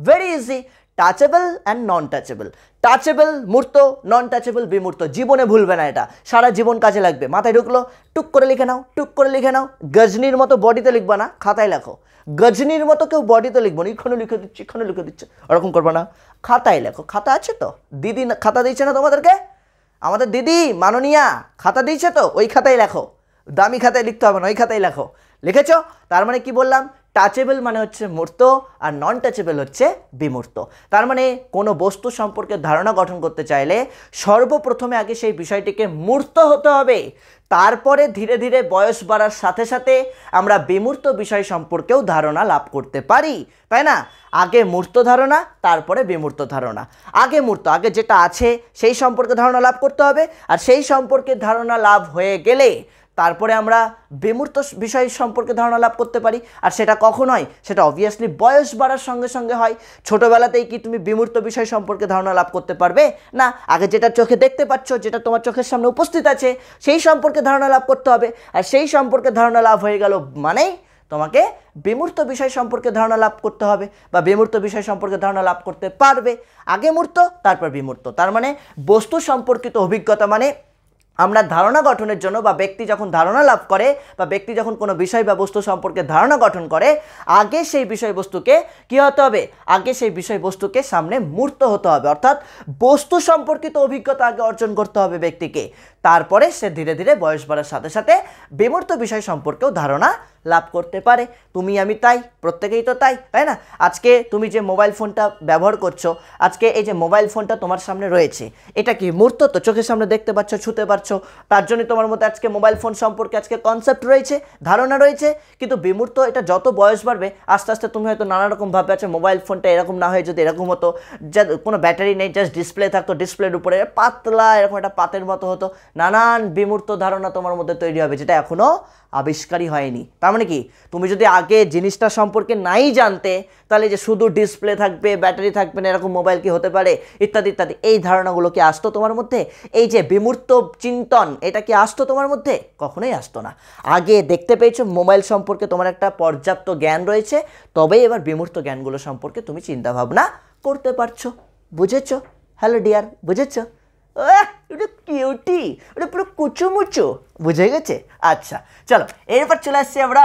Very easy. Touchable and non touchable. Touchable মূর্ত, নন টাচেবল বিমূর্ত। জীবনে ভুলবে না এটা, সারা জীবন কাজে লাগবে। মাথায় ঢুকলো? টুক করে লিখে নাও, টুক করে লিখে নাও। গজনির মতো বডিতে লিখবা না, খাতায় লেখো। গজনির মতো কেউ বডিতে লিখবো না, এখানে লিখে দিচ্ছি, এখানে লিখে দিচ্ছে, ওরকম করবা না। খাতায় লেখো। খাতা আছে তো? দিদি খাতা দিচ্ছে না তোমাদেরকে? আমাদের দিদি মাননীয়া খাতা দিয়েছে তো? ওই খাতায় লেখো। দামি খাতায় লিখতে হবে না, ওই খাতায় লেখো। লিখেছ? তার মানে কি বললাম? টাচেবল মানে হচ্ছে মূর্ত আর নন টাচেবল হচ্ছে বিমূর্ত। তার মানে কোনো বস্তু সম্পর্কে ধারণা গঠন করতে চাইলে সর্বপ্রথমে আগে সেই বিষয়টিকে মূর্ত হতে হবে। তারপরে ধীরে ধীরে বয়স বাড়ার সাথে সাথে আমরা বিমূর্ত বিষয় সম্পর্কেও ধারণা লাভ করতে পারি, তাই না? আগে মূর্ত ধারণা, তারপরে বিমূর্ত ধারণা। আগে মূর্ত, আগে যেটা আছে সেই সম্পর্কে ধারণা লাভ করতে হবে, আর সেই সম্পর্কে ধারণা লাভ হয়ে গেলে তারপরে আমরা বিমূর্ত বিষয় সম্পর্কে ধারণা লাভ করতে পারি। আর সেটা কখন হয়? সেটা অবভিয়াসলি বয়স বাড়ার সঙ্গে সঙ্গে হয়। ছোটোবেলাতেই কি তুমি বিমূর্ত বিষয় সম্পর্কে ধারণা লাভ করতে পারবে? না। আগে যেটা চোখে দেখতে পাচ্ছ, যেটা তোমার চোখের সামনে উপস্থিত আছে, সেই সম্পর্কে ধারণা লাভ করতে হবে। আর সেই সম্পর্কে ধারণা লাভ হয়ে গেল মানেই তোমাকে বিমূর্ত বিষয় সম্পর্কে ধারণা লাভ করতে হবে, বা বিমূর্ত বিষয় সম্পর্কে ধারণা লাভ করতে পারবে। আগে মূর্ত, তারপর বিমূর্ত। তার মানে বস্তু সম্পর্কিত অভিজ্ঞতা মানে আমরা ধারণা গঠনের জন্য, বা ব্যক্তি যখন ধারণা লাভ করে, বা ব্যক্তি যখন কোনো বিষয় বা বস্তু সম্পর্কে ধারণা গঠন করে, আগে সেই বিষয়বস্তুকে কী হতে হবে? আগে সেই বিষয়বস্তুকে সামনে মূর্ত হতে হবে। অর্থাৎ বস্তু সম্পর্কিত অভিজ্ঞতা আগে অর্জন করতে হবে ব্যক্তিকে। তারপরে সে ধীরে ধীরে বয়স বাড়ার সাথে সাথে বিমূর্ত বিষয় সম্পর্কেও ধারণা লাভ করতে পারে। তুমি আমি তাই, প্রত্যেকেই তো তাই, তাই না? আজকে তুমি যে মোবাইল ফোনটা ব্যবহার করছো, আজকে এই যে মোবাইল ফোনটা তোমার সামনে রয়েছে, এটা কি মূর্ত? তো চোখের সামনে দেখতে পাচ্ছ, ছুঁতে পারছো, তার জন্য তোমার মধ্যে আজকে মোবাইল ফোন সম্পর্কে আজকে কনসেপ্ট রয়েছে, ধারণা রয়েছে। কিন্তু বিমূর্ত, এটা যত বয়স বাড়বে আস্তে আস্তে তুমি হয়তো নানা রকম ভাববে, আচ্ছা মোবাইল ফোনটা এরকম না হয়ে যদি এরকম হতো, যা কোনো ব্যাটারি নেই, জাস্ট ডিসপ্লে থাকতো, ডিসপ্লের উপরে পাতলা এরকম একটা পাতের মতো হতো। নানান বিমূর্ত ধারণা তোমার মধ্যে তৈরি হবে, যেটা এখনও আবিষ্কারই হয়নি। তার মানে কি, তুমি যদি আগে জিনিসটা সম্পর্কে নাই জানতে, তাহলে যে শুধু ডিসপ্লে থাকবে, ব্যাটারি থাকবে না, এরকম মোবাইল কি হতে পারে, ইত্যাদি ইত্যাদি, এই ধারণাগুলো কি আসতো তোমার মধ্যে? এই যে বিমূর্ত চিন্তন, এটা কি আসতো তোমার মধ্যে? কখনোই আসতো না। আগে দেখতে পেয়েছো মোবাইল সম্পর্কে তোমার একটা পর্যাপ্ত জ্ঞান রয়েছে, তবেই এবার বিমূর্ত জ্ঞানগুলো সম্পর্কে তুমি চিন্তা ভাবনা করতে পারছো। বুঝেছো? হ্যালো ডিয়ার, বুঝেছো? ওটা কিউটি, ওটা পুরো কুচুমুচু, বুঝে গেছে? আচ্ছা চলো এরপর চলে আসছি আমরা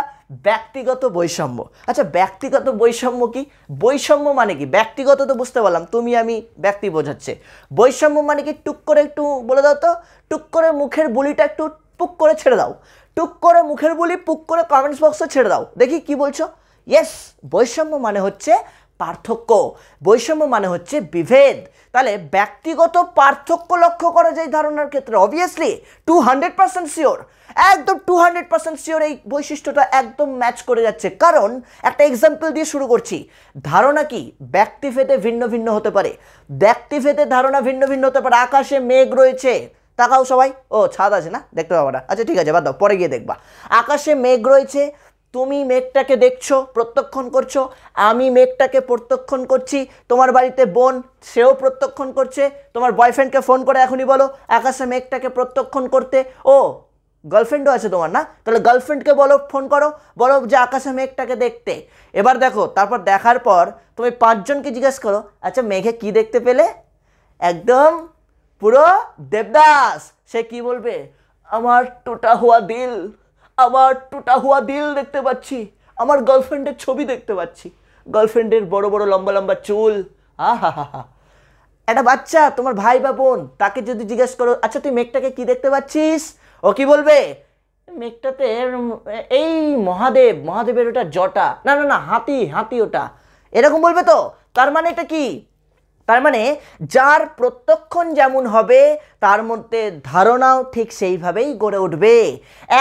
ব্যক্তিগত বৈষম্য। আচ্ছা ব্যক্তিগত বৈষম্য কি? বৈষম্য মানে কি? ব্যক্তিগত তো বুঝতে পারলাম, তুমি আমি ব্যক্তি বোঝাচ্ছে। বৈষম্য মানে কি? টুক করে একটু বলে দাও তো, টুক করে মুখের বুলিটা একটু পুক করে ছেড়ে দাও, টুক করে মুখের বুলি পুক করে কমেন্টস বক্সে ছেড়ে দাও, দেখি কি বলছো। ইয়েস, বৈষম্য মানে হচ্ছে পার্থক্য, বৈষম্য মানে হচ্ছে বিভেদ। তাহলে ব্যক্তিগত পার্থক্য লক্ষ্য করা যায় ধারণার ক্ষেত্রে, অবভিয়াসলি 200% শিওর, একদম 200% শিওর এই বৈশিষ্ট্যটা একদম ম্যাচ করে যাচ্ছে। কারণ একটা এক্সাম্পল দিয়ে শুরু করছি। ধারণা কি? ব্যক্তিভেদে ভিন্ন ভিন্ন হতে পারে, ব্যক্তিভেদে ধারণা ভিন্ন ভিন্ন হতে পারে। আকাশে মেঘ রয়েছে, তাকাও সবাই, ও ছাদ আছে না, দেখতে পাবো না, আচ্ছা ঠিক আছে বাদ দাও, পরে গিয়ে দেখবা। আকাশে মেঘ রয়েছে, তুমি মেঘটাকে দেখছো, প্রত্যক্ষণ করছো, আমি মেঘটাকে প্রত্যক্ষণ করছি, তোমার বাড়িতে বোন সেও প্রত্যক্ষণ করছে, তোমার বয়ফ্রেন্ডকে ফোন করে এখনই বলো আকাশে মেঘটাকে প্রত্যক্ষণ করতে। ও গার্লফ্রেন্ডও আছে তোমার না, তাহলে গার্লফ্রেন্ডকে বলো, ফোন করো, বলো যে আকাশে মেঘটাকে দেখতে। এবার দেখো, তারপর দেখার পর তুমি 5 জনকে জিজ্ঞেস করো, আচ্ছা মেঘে কি দেখতে পেলে? একদম পুরো দেবদাস, সে কি বলবে? আমার টুটা হুয়া দিল, আমার টুটা হুয়া দিল দেখতে পাচ্ছি, আমার গার্লফ্রেন্ডের ছবি দেখতে পাচ্ছি, গার্লফ্রেন্ডের বড় বড় লম্বা লম্বা চুল। হা। একটা বাচ্চা, তোমার ভাই বা বোন, তাকে যদি জিজ্ঞেস করো আচ্ছা তুই মেঘটাকে কি দেখতে পাচ্ছিস, ও কি বলবে? মেঘটাতে এই মহাদেবের ওটা জটা, না হাতি ওটা, এরকম বলবে তো। তার মানে এটা কি? তার মানে যার প্রত্যক্ষণ যেমন হবে তার মধ্যে ধারণাও ঠিক সেইভাবেই গড়ে উঠবে।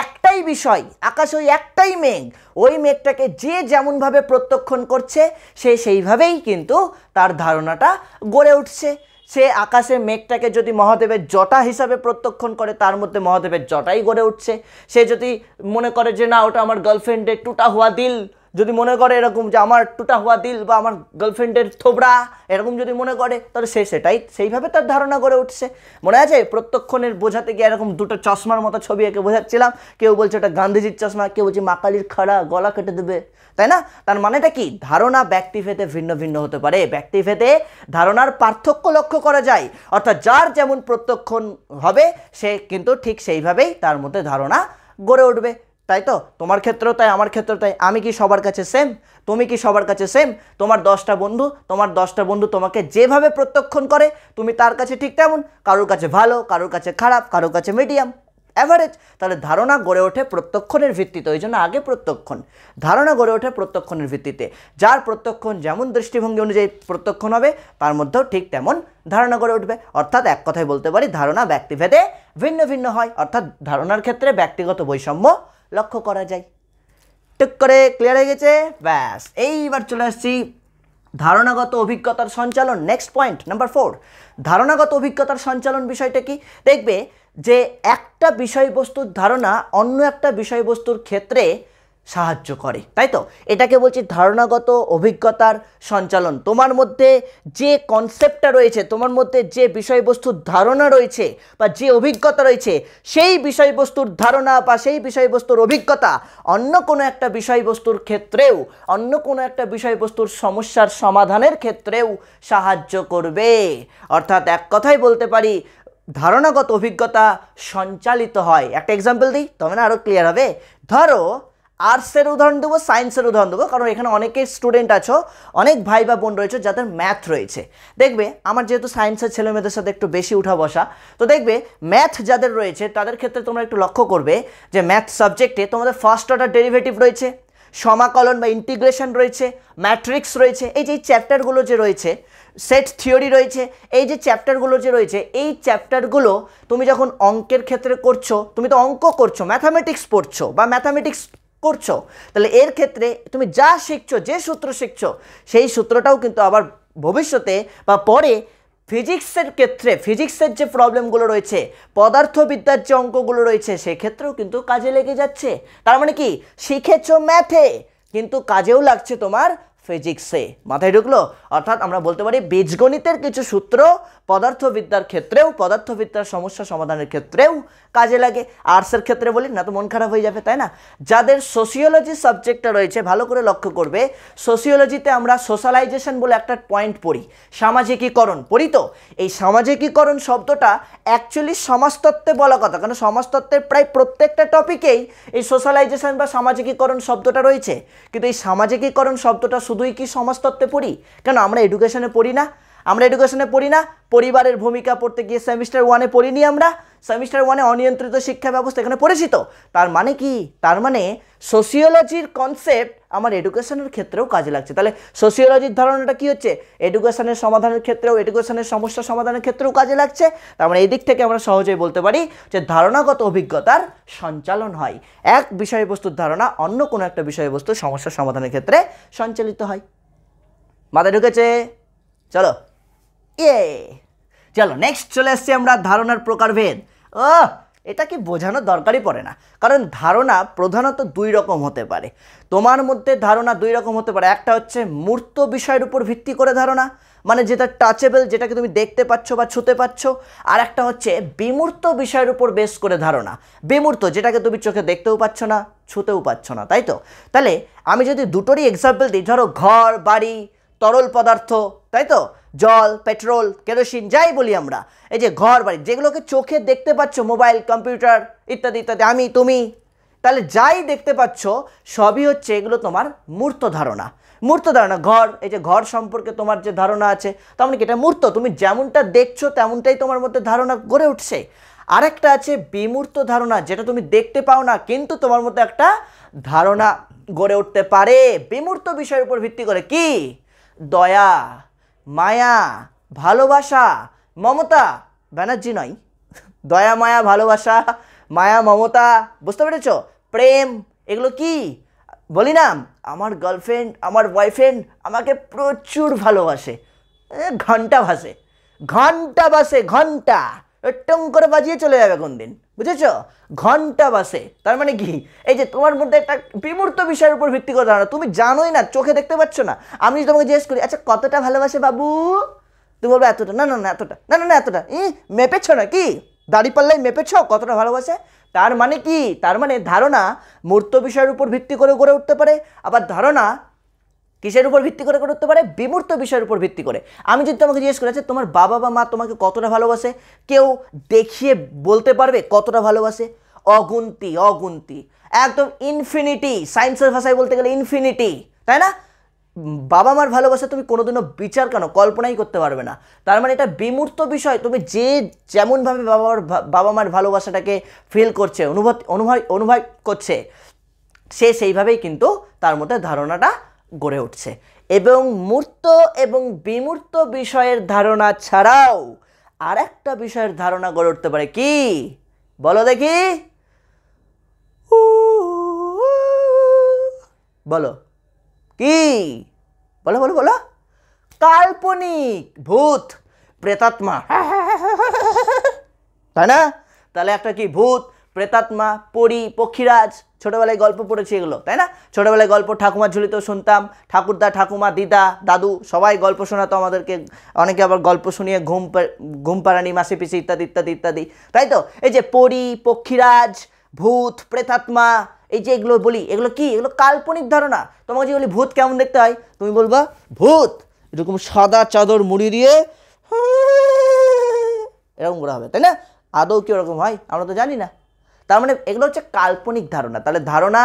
একটাই বিষয়, আকাশ ওই একটাই মেঘ, ওই মেঘটাকে যে যেমনভাবে প্রত্যক্ষণ করছে সে সেইভাবেই কিন্তু তার ধারণাটা গড়ে উঠছে। সে আকাশে মেঘটাকে যদি মহাদেবের জটা হিসাবে প্রত্যক্ষণ করে, তার মধ্যে মহাদেবের জটাই গড়ে উঠছে। সে যদি মনে করে যে না ওটা আমার গার্লফ্রেন্ডের টুটা হুয়া দিল, যদি মনে করে এরকম যে আমার টুটা হুয়া দিল বা আমার গার্লফ্রেন্ডের থোবড়া, এরকম যদি মনে করে, তাহলে সে সেটাই সেইভাবে তার ধারণা গড়ে উঠছে। মনে আছে প্রত্যক্ষণের বোঝাতে গিয়ে এরকম দুটো চশমার মতো ছবি এঁকে বোঝাচ্ছিলাম, কেউ বলছে ওটা গান্ধীজির চশমা, কেউ বলছে মা কালীর খাড়া, গলা কেটে দেবে, তাই না? তার মানেটা কি? ধারণা ব্যক্তিভেদে ভিন্ন ভিন্ন হতে পারে, ব্যক্তিভেদে ধারণার পার্থক্য লক্ষ্য করা যায়। অর্থাৎ যার যেমন প্রত্যক্ষণ হবে সে কিন্তু ঠিক সেইভাবেই তার মধ্যে ধারণা গড়ে উঠবে, তাই তো? তোমার ক্ষেত্রেও তাই, আমার ক্ষেত্রেও তাই। আমি কি সবার কাছে সেম? তুমি কি সবার কাছে সেম? তোমার 10টা বন্ধু তোমাকে যেভাবে প্রত্যক্ষণ করে তুমি তার কাছে ঠিক তেমন, কারোর কাছে ভালো, কারোর কাছে খারাপ, কারোর কাছে মিডিয়াম, অ্যাভারেজ। তাহলে ধারণা গড়ে ওঠে প্রত্যক্ষণের ভিত্তিতে, ওই জন্য আগে প্রত্যক্ষণ। ধারণা গড়ে ওঠে প্রত্যক্ষণের ভিত্তিতে, যার প্রত্যক্ষণ যেমন দৃষ্টিভঙ্গি অনুযায়ী প্রত্যক্ষণ হবে তার মধ্যেও ঠিক তেমন ধারণা গড়ে উঠবে। অর্থাৎ এক কথায় বলতে পারি ধারণা ব্যক্তিভেদে ভিন্ন ভিন্ন হয়, অর্থাৎ ধারণার ক্ষেত্রে ব্যক্তিগত বৈষম্য লক্ষ্য করা যায়। টুক করে ক্লিয়ার হয়ে গেছে? ব্যাস, এইবার চলে আসছি ধারণাগত অভিজ্ঞতার সঞ্চালন। নেক্সট পয়েন্ট নাম্বার 4, ধারণাগত অভিজ্ঞতার সঞ্চালন বিষয়টা কি? দেখবে যে একটা বিষয়বস্তুর ধারণা অন্য একটা বিষয়বস্তুর ক্ষেত্রে সাহায্য করে, তাই তো? এটাকে বলছি ধারণাগত অভিজ্ঞতার সঞ্চালন। তোমার মধ্যে যে কনসেপ্টটা রয়েছে, তোমার মধ্যে যে বিষয়বস্তুর ধারণা রয়েছে বা যে অভিজ্ঞতা রয়েছে, সেই বিষয়বস্তুর ধারণা বা সেই বিষয়বস্তুর অভিজ্ঞতা অন্য কোনো একটা বিষয়বস্তুর ক্ষেত্রেও, অন্য কোনো একটা বিষয়বস্তুর সমস্যার সমাধানের ক্ষেত্রেও সাহায্য করবে। অর্থাৎ এক কথাই বলতে পারি ধারণাগত অভিজ্ঞতা সঞ্চালিত হয়। একটা এক্সাম্পল দিই তবে না আরও ক্লিয়ার হবে। ধরো আর্টসের উদাহরণ দেবো, সায়েন্সের উদাহরণ দেবো, কারণ এখানে অনেকেই স্টুডেন্ট আছো, অনেক ভাই বা বোন রয়েছে যাদের ম্যাথ রয়েছে। দেখবে আমার যেহেতু সায়েন্সের ছেলেমেয়েদের সাথে একটু বেশি উঠা বসা, তো দেখবে ম্যাথ যাদের রয়েছে তাদের ক্ষেত্রে তোমরা একটু লক্ষ্য করবে যে ম্যাথ সাবজেক্টে তোমাদের ফার্স্ট অর্ডার ডেরিভেটিভ রয়েছে, সমাকলন বা ইন্টিগ্রেশন রয়েছে, ম্যাট্রিক্স রয়েছে, এই যে চ্যাপ্টারগুলো যে রয়েছে, সেট থিওরি রয়েছে, এই যে চ্যাপ্টারগুলো যে রয়েছে, এই চ্যাপ্টারগুলো তুমি যখন অঙ্কের ক্ষেত্রে করছো, তুমি তো অঙ্ক করছো, ম্যাথামেটিক্স পড়ছো বা ম্যাথামেটিক্স করছো, তাহলে এর ক্ষেত্রে তুমি যা শিখছো, যে সূত্র শিখছো, সেই সূত্রটাও কিন্তু আবার ভবিষ্যতে বা পরে ফিজিক্সের ক্ষেত্রে, ফিজিক্সের যে প্রবলেমগুলো রয়েছে, পদার্থবিদ্যার যে অঙ্কগুলো রয়েছে, সেক্ষেত্রেও কিন্তু কাজে লেগে যাচ্ছে। তার মানে কি? শিখেছো ম্যাথে কিন্তু কাজেও লাগছে তোমার ফিজিক্সে। মাথায় ঢুকলো? অর্থাৎ আমরা বলতে পারি বীজগণিতের কিছু সূত্র পদার্থবিদ্যার ক্ষেত্রেও, পদার্থবিদ্যার সমস্যা সমাধানের ক্ষেত্রেও কাজে লাগে। আর্টসের ক্ষেত্রে বলি না তো মন খারাপ হয়ে যাবে, তাই না? যাদের সোশিওলজি সাবজেক্টটা রয়েছে ভালো করে লক্ষ্য করবে, সোশিওলজিতে আমরা সোশ্যালাইজেশন বলে একটা পয়েন্ট পড়ি, সামাজিকীকরণ পড়ি। তো এই সামাজিকীকরণ শব্দটা অ্যাকচুয়ালি সমাজতত্ত্বে বলা কথা, কারণ সমাজতত্ত্বের প্রায় প্রত্যেকটা টপিকেই এই সোশ্যালাইজেশন বা সামাজিকীকরণ শব্দটা রয়েছে। কিন্তু এই সামাজিকীকরণ শব্দটা শুধুই কি সমাজতত্ত্বে পড়ি? কেন আমরা এডুকেশনে পড়ি না? আমরা এডুকেশনে পড়ি না? পরিবারের ভূমিকা পড়তে গিয়ে সেমিস্টার 1-এ পড়িনি আমরা? সেমিস্টার 1-এ অনিয়ন্ত্রিত শিক্ষা ব্যবস্থা এখানে পড়েছি। তো তার মানে কি? তার মানে সোশিওলজির কনসেপ্ট আমার এডুকেশনের ক্ষেত্রেও কাজে লাগছে। তাহলে সোশিওলজির ধারণাটা কি হচ্ছে? এডুকেশনের সমাধানের ক্ষেত্রেও, এডুকেশনের সমস্যা সমাধানের ক্ষেত্রেও কাজে লাগছে। তার মানে এই দিক থেকে আমরা সহজেই বলতে পারি যে ধারণাগত অভিজ্ঞতার সঞ্চালন হয়। এক বিষয়বস্তুর ধারণা অন্য কোনো একটা বিষয়বস্তুর সমস্যা সমাধানের ক্ষেত্রে সঞ্চালিত হয়। মাথায় ঢুকেছে? চলো চলো নেক্সট চলে আসছি আমরা ধারণার প্রকারভেদ। এটা কি বোঝানোর দরকারই পড়ে না, কারণ ধারণা প্রধানত দুই রকম হতে পারে। তোমার মধ্যে ধারণা দুই রকম হতে পারে। একটা হচ্ছে মূর্ত বিষয়ের উপর ভিত্তি করে ধারণা, মানে যেটা টাচেবল, যেটাকে তুমি দেখতে পাচ্ছ বা ছুতে পাচ্ছ। আর একটা হচ্ছে বিমূর্ত বিষয়ের উপর বেস করে ধারণা। বিমূর্ত, যেটাকে তুমি চোখে দেখতেও পাচ্ছ না, ছুতেও পাচ্ছ না, তাই তো? তাহলে আমি যদি দুটোরই এক্সাম্পল দিই, ধরো ঘর বাড়ি, তরল পদার্থ, তাই তো, জল, পেট্রোল, কেরোসিন, যাই বলি আমরা, এই যে ঘর বাড়ি যেগুলোকে চোখে দেখতে পাচ্ছ, মোবাইল, কম্পিউটার ইত্যাদি ইত্যাদি, আমি তুমি, তাহলে যাই দেখতে পাচ্ছ সবই হচ্ছে এগুলো তোমার মূর্ত ধারণা। মূর্ত ধারণা। ঘর, এই যে ঘর সম্পর্কে তোমার যে ধারণা আছে, তার মানে কি এটা মূর্ত? তুমি যেমনটা দেখছো তেমনটাই তোমার মধ্যে ধারণা গড়ে উঠছে। আরেকটা আছে বিমূর্ত ধারণা, যেটা তুমি দেখতে পাও না কিন্তু তোমার মধ্যে একটা ধারণা গড়ে উঠতে পারে বিমূর্ত বিষয়ের উপর ভিত্তি করে। কি? দয়া, মায়া, ভালোবাসা, মমতা। ব্যানার্জি নয়, দয়া, মায়া, ভালোবাসা, মায়া, মমতা, বুঝতে পেরেছ? প্রেম, এগুলো কি? বলি না, আমার গার্লফ্রেন্ড, আমার বয়ফ্রেন্ড আমাকে প্রচুর ভালোবাসে, ঘন্টা ভাসে, ঘন্টা বাসে, ঘন্টা টং করে বাজিয়ে চলে যাবে কোন দিন, বুঝেছ? ঘন্টা বাসে। তার মানে কি? এই যে তোমার মধ্যে একটা বিমূর্ত বিষয়ের উপর ভিত্তি করে ধারণা, তুমি জানোই না, চোখে দেখতে পাচ্ছ না। আমি তোমাকে জিজ্ঞেস করি, আচ্ছা কতটা ভালোবাসে বাবু? তুমি বলবে এতটা। না না না এতটা, না না না এতটা। মেপেছ না কি? দাড়ি পাল্লায় মেপেছ কতটা ভালোবাসে? তার মানে কি? তার মানে ধারণা মূর্ত বিষয়ের উপর ভিত্তি করে গড়ে উঠতে পারে, আবার ধারণা কিসের উপর ভিত্তি করে গড়ে উঠতে পারে? বিমূর্ত বিষয়ের উপর ভিত্তি করে। আমি যদি তোমাকে জিজ্ঞেস করি, আচ্ছা তোমার বাবা বা মা তোমাকে কতটা ভালোবাসে, কেউ দেখিয়ে বলতে পারবে কতটা ভালোবাসে? অগুন্তি, অগুন্তি, একদম ইনফিনিটি। সায়েন্সের ভাষায় বলতে গেলে ইনফিনিটি, তাই না? বাবা মার ভালোবাসা তুমি কোনোদিনও বিচার কেন কল্পনাই করতে পারবে না। তার মানে এটা বিমূর্ত বিষয়। তুমি যে যেমনভাবে বাবা মার ভালোবাসাটাকে ফিল করছে, অনুভব করছে, সে সেইভাবেই কিন্তু তার মধ্যে ধারণাটা গড়ে উঠছে। এবং মূর্ত এবং বিমূর্ত বিষয়ের ধারণা ছাড়াও আর একটা বিষয়ের ধারণা গড়ে উঠতে পারে। কি? বলো দেখি, বলো কি? বলো বলো বলো। কাল্পনিক, ভূত, প্রেতাত্মা, তাই না? তাহলে একটা কি? ভূত, প্রেতাত্মা, পরী, পক্ষীরাজ। ছোটবেলায় গল্প পড়েছি এগুলো, তাই না? ছোটবেলায় গল্প ঠাকুমার ঝুলিতেও শুনতাম। ঠাকুরদা, ঠাকুমা, দিদা, দাদু সবাই গল্প শোনাতো আমাদেরকে। অনেকে আবার গল্প শুনিয়ে ঘুম পাড়ানি, মাসি পিসি ইত্যাদি ইত্যাদি ইত্যাদি, তাই তো? এই যে পরী, পক্ষীরাজ, ভূত, প্রেতাত্মা, এই যে এগুলো বলি, এগুলো কি? এগুলো কাল্পনিক ধারণা। তোমাকে যে বলি ভূত কেমন দেখতে হয়, তুমি বলবা ভূত এরকম সাদা চাদর মুড়ি দিয়ে এরকম করা হবে, তাই না? আদৌ কি ওরকম হয় আমরা তো জানি না। তার মানে এগুলো হচ্ছে কাল্পনিক ধারণা। তাহলে ধারণা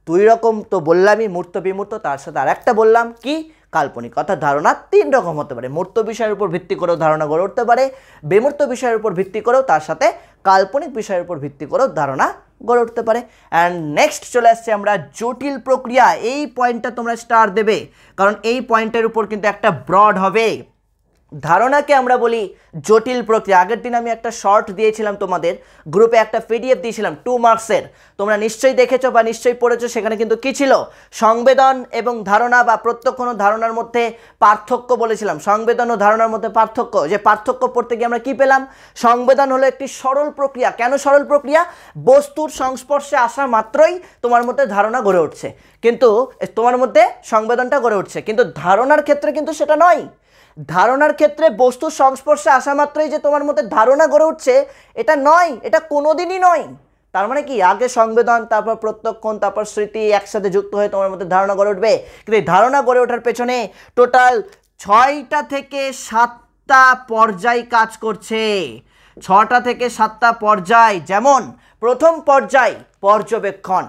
দুই রকম তো বললামই, মূর্ত বিমূর্ত, তার সাথে আর একটা বললাম কি? কাল্পনিক। অর্থাৎ ধারণা তিন রকম হতে পারে। মূর্ত বিষয়ের উপর ভিত্তি করেও ধারণা গড়ে উঠতে পারে, বিমূর্ত বিষয়ের উপর ভিত্তি করেও, তার সাথে কাল্পনিক বিষয়ের উপর ভিত্তি করেও ধারণা গড়ে উঠতে পারে। অ্যান্ড নেক্সট চলে আসছে আমরা জটিল প্রক্রিয়া। এই পয়েন্টটা তোমরা স্টার দেবে, কারণ এই পয়েন্টের উপর কিন্তু একটা ব্রড হবে। ধারণাকে আমরা বলি জটিল প্রক্রিয়া। আগের দিন আমি একটা শর্ট দিয়েছিলাম তোমাদের গ্রুপে, একটা পিডিএফ দিয়েছিলাম 2 মার্কসের, তোমরা নিশ্চয়ই দেখেছো বা নিশ্চয়ই পড়েছো। সেখানে কিন্তু কী ছিল? সংবেদন এবং ধারণা বা প্রত্যক্ষ ধারণার মধ্যে পার্থক্য বলেছিলাম। সংবেদন ও ধারণার মধ্যে পার্থক্য, যে পার্থক্য পড়তে গিয়ে আমরা কী পেলাম? সংবেদন হলো একটি সরল প্রক্রিয়া। কেন সরল প্রক্রিয়া? বস্তুর সংস্পর্শে আসা মাত্রই তোমার মধ্যে ধারণা গড়ে উঠছে, কিন্তু তোমার মধ্যে সংবেদনটা গড়ে উঠছে, কিন্তু ধারণার ক্ষেত্রে কিন্তু সেটা নয়। ধারণার ক্ষেত্রে বস্তুর সংস্পর্শে আসা মাত্রই যে তোমার মধ্যে ধারণা গড়ে উঠছে এটা নয়, এটা কোনোদিনই নয়। তার মানে কি আগে সংবেদন, তারপর প্রত্যক্ষণ, তারপর স্মৃতি একসাথে যুক্ত হয়ে তোমার মধ্যে ধারণা গড়ে উঠবে। কিন্তু এই ধারণা গড়ে ওঠার পেছনে টোটাল 6টা থেকে 7টা পর্যায় কাজ করছে। 6টা থেকে 7টা পর্যায়। যেমন প্রথম পর্যায় পর্যবেক্ষণ।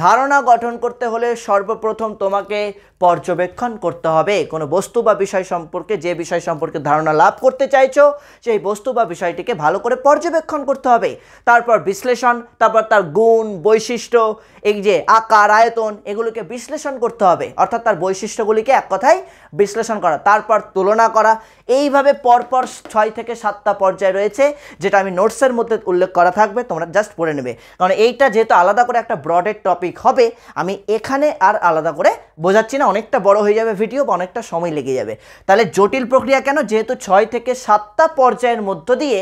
ধারণা গঠন করতে হলে সর্বপ্রথম তোমাকে পর্যবেক্ষণ করতে হবে। কোনো বস্তু বা বিষয় সম্পর্কে, যে বিষয় সম্পর্কে ধারণা লাভ করতে চাইছো সেই বস্তু বা বিষয়টিকে ভালো করে পর্যবেক্ষণ করতে হবে। তারপর বিশ্লেষণ, তারপর তার গুণ, বৈশিষ্ট্য, এই যে আকার, আয়তন, এগুলোকে বিশ্লেষণ করতে হবে, অর্থাৎ তার বৈশিষ্ট্যগুলিকে এক কথায় বিশ্লেষণ করা। তারপর তুলনা করা। এইভাবে পরপর 6 থেকে 7টা পর্যায় রয়েছে, যেটা আমি নোটসের মধ্যে উল্লেখ করা থাকবে, তোমরা জাস্ট পড়ে নেবে। কারণ এইটা যেহেতু আলাদা করে একটা ব্রডের টপিক হবে, আমি এখানে আর আলাদা করে বোঝাচ্ছি না, অনেকটা বড় হয়ে যাবে ভিডিও, অনেকটা সময় লেগে যাবে। তাহলে জটিল প্রক্রিয়া কেন? যেহেতু 6 থেকে 7টা পর্যায়ের মধ্য দিয়ে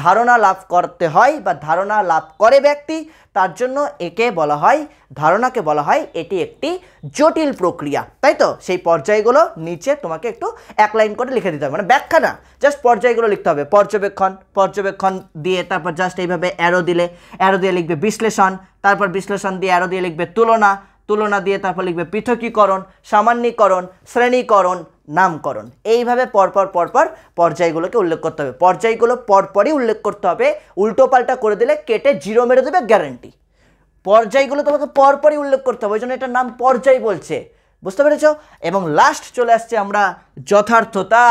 ধারণা লাভ করতে হয় বা ধারণা লাভ করে ব্যক্তি, তার জন্য একে বলা হয়, ধারণাকে বলা হয় এটি একটি জটিল প্রক্রিয়া। তাই তো? সেই পর্যায়গুলো নিচে তোমাকে একটু এক লাইন করে লিখে দিতে হবে, মানে ব্যাখ্যা না, জাস্ট পর্যায়গুলো লিখতে হবে। পর্যবেক্ষণ, পর্যবেক্ষণ দিয়ে তারপর জাস্ট এইভাবে অ্যারো দিলে, অ্যারো দিয়ে লিখবে বিশ্লেষণ, তারপর বিশ্লেষণ দিয়ে অ্যারো দিয়ে লিখবে তুলনা, তুলনা দিয়ে তারপর লিখবে পৃথকীকরণ, সামান্যীকরণ, শ্রেণীকরণ, নামকরণ। এইভাবে পরপর পরপর পর্যায়গুলোকে উল্লেখ করতে হবে। পর্যায়গুলো পরপরই উল্লেখ করতে হবে, উল্টোপাল্টা করে দিলে কেটে জিরো মেরে দেবে গ্যারান্টি। পর্যায়গুলো তোমাকে পরপরই উল্লেখ করতে হবে, ওই জন্য এটার নাম পর্যায় বলছে। বুঝতে পেরেছ? এবং লাস্ট চলে আসছে আমরা যথার্থতা।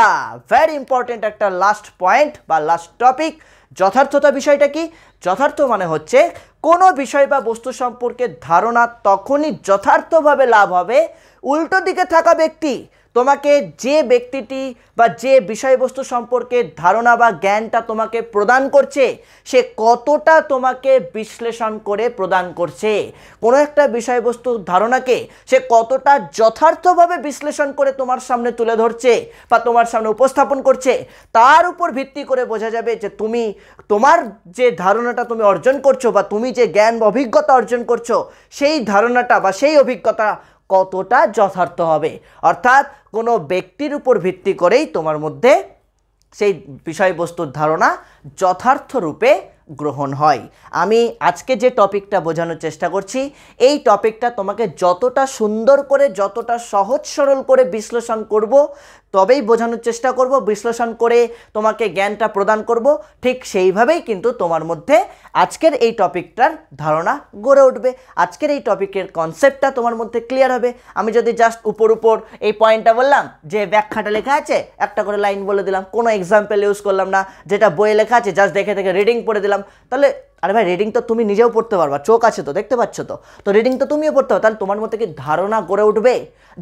ভেরি ইম্পর্টেন্ট একটা লাস্ট পয়েন্ট বা লাস্ট টপিক। যথার্থতা বিষয়টা কি? যথার্থ মানে হচ্ছে কোনো বিষয় বা বস্তু সম্পর্কে ধারণা তখনই যথার্থভাবে লাভ হবে উল্টো দিকে থাকা ব্যক্তি তোমাকে, যে ব্যক্তিটি বা যে বিষয়বস্তু সম্পর্কে ধারণা বা জ্ঞানটা তোমাকে প্রদান করছে সে কতটা তোমাকে বিশ্লেষণ করে প্রদান করছে। কোনো একটা বিষয়বস্তুর ধারণাকে সে কতটা যথার্থভাবে বিশ্লেষণ করে তোমার সামনে তুলে ধরছে বা তোমার সামনে উপস্থাপন করছে, তার উপর ভিত্তি করে বোঝা যাবে যে তুমি, তোমার যে ধারণাটা তুমি অর্জন করছো বা তুমি যে জ্ঞান বা অভিজ্ঞতা অর্জন করছো, সেই ধারণাটা বা সেই অভিজ্ঞতা কতটা যথার্থ হবে। অর্থাৎ কোনো ব্যক্তির উপর ভিত্তি করেই তোমার মধ্যে সেই বিষয়বস্তুর ধারণা যথার্থ রূপে গ্রহণ হয়। আমি আজকে যে টপিকটা বোঝানোর চেষ্টা করছি, এই টপিকটা তোমাকে যতটা সুন্দর করে, যতটা সহজ সরল করে বিশ্লেষণ করব, তবেই বোঝানোর চেষ্টা করব, বিশ্লেষণ করে তোমাকে জ্ঞানটা প্রদান করব, ঠিক সেইভাবেই কিন্তু তোমার মধ্যে আজকের এই টপিকটার ধারণা গড়ে উঠবে। আজকের এই টপিকের কনসেপ্টটা তোমার মধ্যে ক্লিয়ার হবে। আমি যদি জাস্ট উপর এই পয়েন্টটা বললাম, যে ব্যাখ্যাটা লেখা আছে একটা করে লাইন বলে দিলাম, কোনো এক্সাম্পল ইউজ করলাম না, যেটা বইয়ে লেখা আছে জাস্ট দেখে দেখে রিডিং পড়ে দিলাম, তাহলে আরে ভাই রিডিং তো তুমি নিজেও পড়তে পারবা, চোখ আছে তো, দেখতে পাচ্ছ তো রিডিং তো তুমিও পড়তে পারো। তাহলে তোমার মধ্যে কি ধারণা গড়ে উঠবে?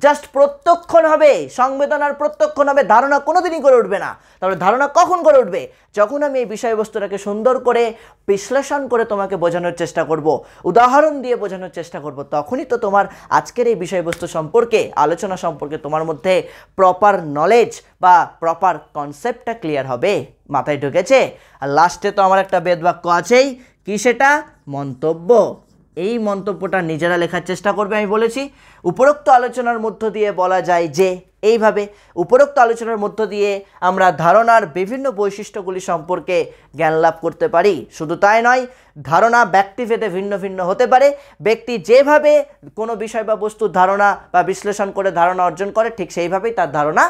জাস্ট প্রত্যক্ষণ হবে, সংবেদন আর প্রত্যক্ষণ হবে, ধারণা কোনোদিনই গড়ে উঠবে না। তাহলে ধারণা কখন গড়ে উঠবে? যখন আমি এই বিষয়বস্তুটাকে সুন্দর করে বিশ্লেষণ করে তোমাকে বোঝানোর চেষ্টা করব, উদাহরণ দিয়ে বোঝানোর চেষ্টা করব, তখনই তো তোমার আজকের এই বিষয়বস্তু সম্পর্কে, আলোচনা সম্পর্কে তোমার মধ্যে প্রপার নলেজ বা প্রপার কনসেপ্টটা ক্লিয়ার হবে। মাথায় ঢুকেছে? আর লাস্টে তো আমার একটা বেদবাক্য আছেই, কি সেটা? মন্তব্য। এই মন্তব্যটা নিজেরা লেখার চেষ্টা করবে। আমি বলেছি উপরোক্ত আলোচনার মধ্য দিয়ে বলা যায় যে, এইভাবে উপরোক্ত আলোচনার মধ্য দিয়ে আমরা ধারণার বিভিন্ন বৈশিষ্ট্যগুলি সম্পর্কে জ্ঞান লাভ করতে পারি। শুধু তাই নয়, ধারণা ব্যক্তিভেদে ভিন্ন ভিন্ন হতে পারে। ব্যক্তি যেভাবে কোনো বিষয় বা বস্তুর ধারণা বা বিশ্লেষণ করে ধারণা অর্জন করে, ঠিক সেইভাবেই তার ধারণা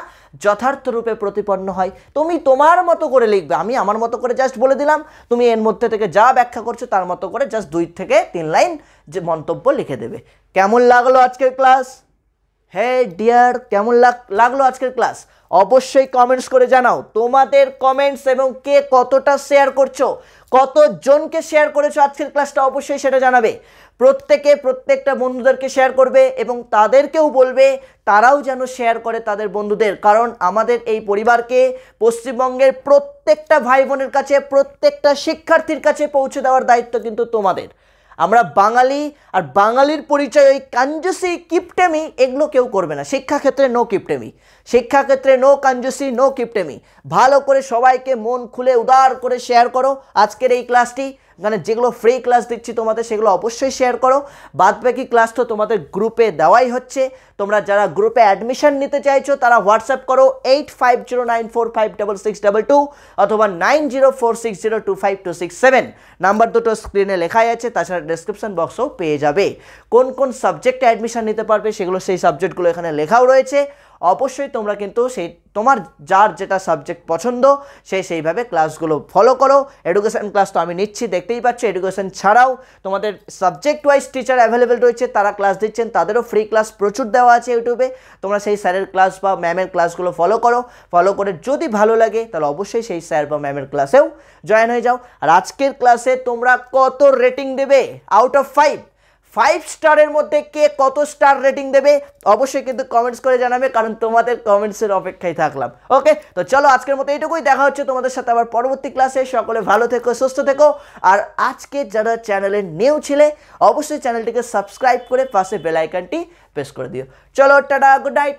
যথার্থ রূপে প্রতিপন্ন হয়। তুমি তোমার মতো করে লিখবে, আমি আমার মতো করে জাস্ট বলে দিলাম, তুমি এর মধ্যে থেকে যা ব্যাখ্যা করছো তার মতো করে জাস্ট 2 থেকে 3 লাইন যে মন্তব্য লিখে দেবে। কেমন লাগলো আজকের ক্লাস? হে ডিয়ার, কেমন লাগলো আজকের ক্লাস? অবশ্যই কমেন্টস করে জানাও তোমাদের কমেন্টস, এবং কে কতটা শেয়ার করছো, কতজনকে শেয়ার করেছো আজকের ক্লাসটা, অবশ্যই সেটা জানাবে। প্রত্যেকটা বন্ধুদেরকে শেয়ার করবে এবং তাদেরকেও বলবে তারাও যেন শেয়ার করে তাদের বন্ধুদের। কারণ আমাদের এই পরিবারকে পশ্চিমবঙ্গের প্রত্যেকটা ভাই বোনের কাছে, প্রত্যেকটা শিক্ষার্থীর কাছে পৌঁছে দেওয়ার দায়িত্ব কিন্তু তোমাদের। আমরা বাঙালি, আর বাঙালির পরিচয় ওই কাঞ্জুসি, কিপটেমি এগুলো কেউ করবে না। শিক্ষাক্ষেত্রে নো কিপটেমি, শিক্ষাক্ষেত্রে নো কাঞ্জুসি, নো কিপটেমি। ভালো করে সবাইকে মন খুলে উদার করে শেয়ার করো আজকের এই ক্লাসটি। মানে যেগুলো ফ্রি ক্লাস দিচ্ছি তোমাদের সেগুলো অবশ্যই শেয়ার করো। বাদবাকি ক্লাস তো তোমাদের গ্রুপে দেওয়াই হচ্ছে। তোমরা যারা গ্রুপে অ্যাডমিশন নিতে চাইছো তারা হোয়াটসঅ্যাপ করো 8509456622 অথবা 9046025267। নাম্বার দুটো স্ক্রিনে লেখাই আছে, তাছাড়া ডেসক্রিপশন বক্সেও পেয়ে যাবে। কোন কোন সাবজেক্টে অ্যাডমিশন নিতে পারবে সেগুলো, সেই সাবজেক্টগুলো এখানে লেখাও রয়েছে। অবশ্যই তোমরা কিন্তু সেই তোমার যার যেটা সাবজেক্ট পছন্দ সেইভাবে ক্লাসগুলো ফলো করো। এডুকেশন ক্লাস তো আমি নিচ্ছি, দেখতেই পাচ্ছ। এডুকেশন ছাড়াও তোমাদের সাবজেক্ট ওয়াইজ টিচার অ্যাভেলেবেল রয়েছে, তারা ক্লাস দিচ্ছেন, তাদেরও ফ্রি ক্লাস প্রচুর দেওয়া আছে ইউটিউবে। তোমরা সেই স্যারের ক্লাস বা ম্যামের ক্লাসগুলো ফলো করো। ফলো করে যদি ভালো লাগে তাহলে অবশ্যই সেই স্যার বা ম্যামের ক্লাসেও জয়েন হয়ে যাও। আর আজকের ক্লাসে তোমরা কত রেটিং দেবে আউট অফ 5 স্টারের মধ্যে কে কত স্টার রেটিং দেবে অবশ্যই কিন্তু কমেন্টস করে জানাবে, কারণ তোমাদের কমেন্টসের অপেক্ষায় থাকলাম। ওকে, তো চলো আজকের মতো এইটুকুই। দেখা হচ্ছে তোমাদের সাথে আবার পরবর্তী ক্লাসে। সকলে ভালো থেকো, সুস্থ থেকো। আর আজকে যারা চ্যানেলে নিউ ছিলে অবশ্যই চ্যানেলটিকে সাবস্ক্রাইব করে পাশে বেল আইকনটি প্রেস করে দিও। চলো, টাটা, গুড নাইট।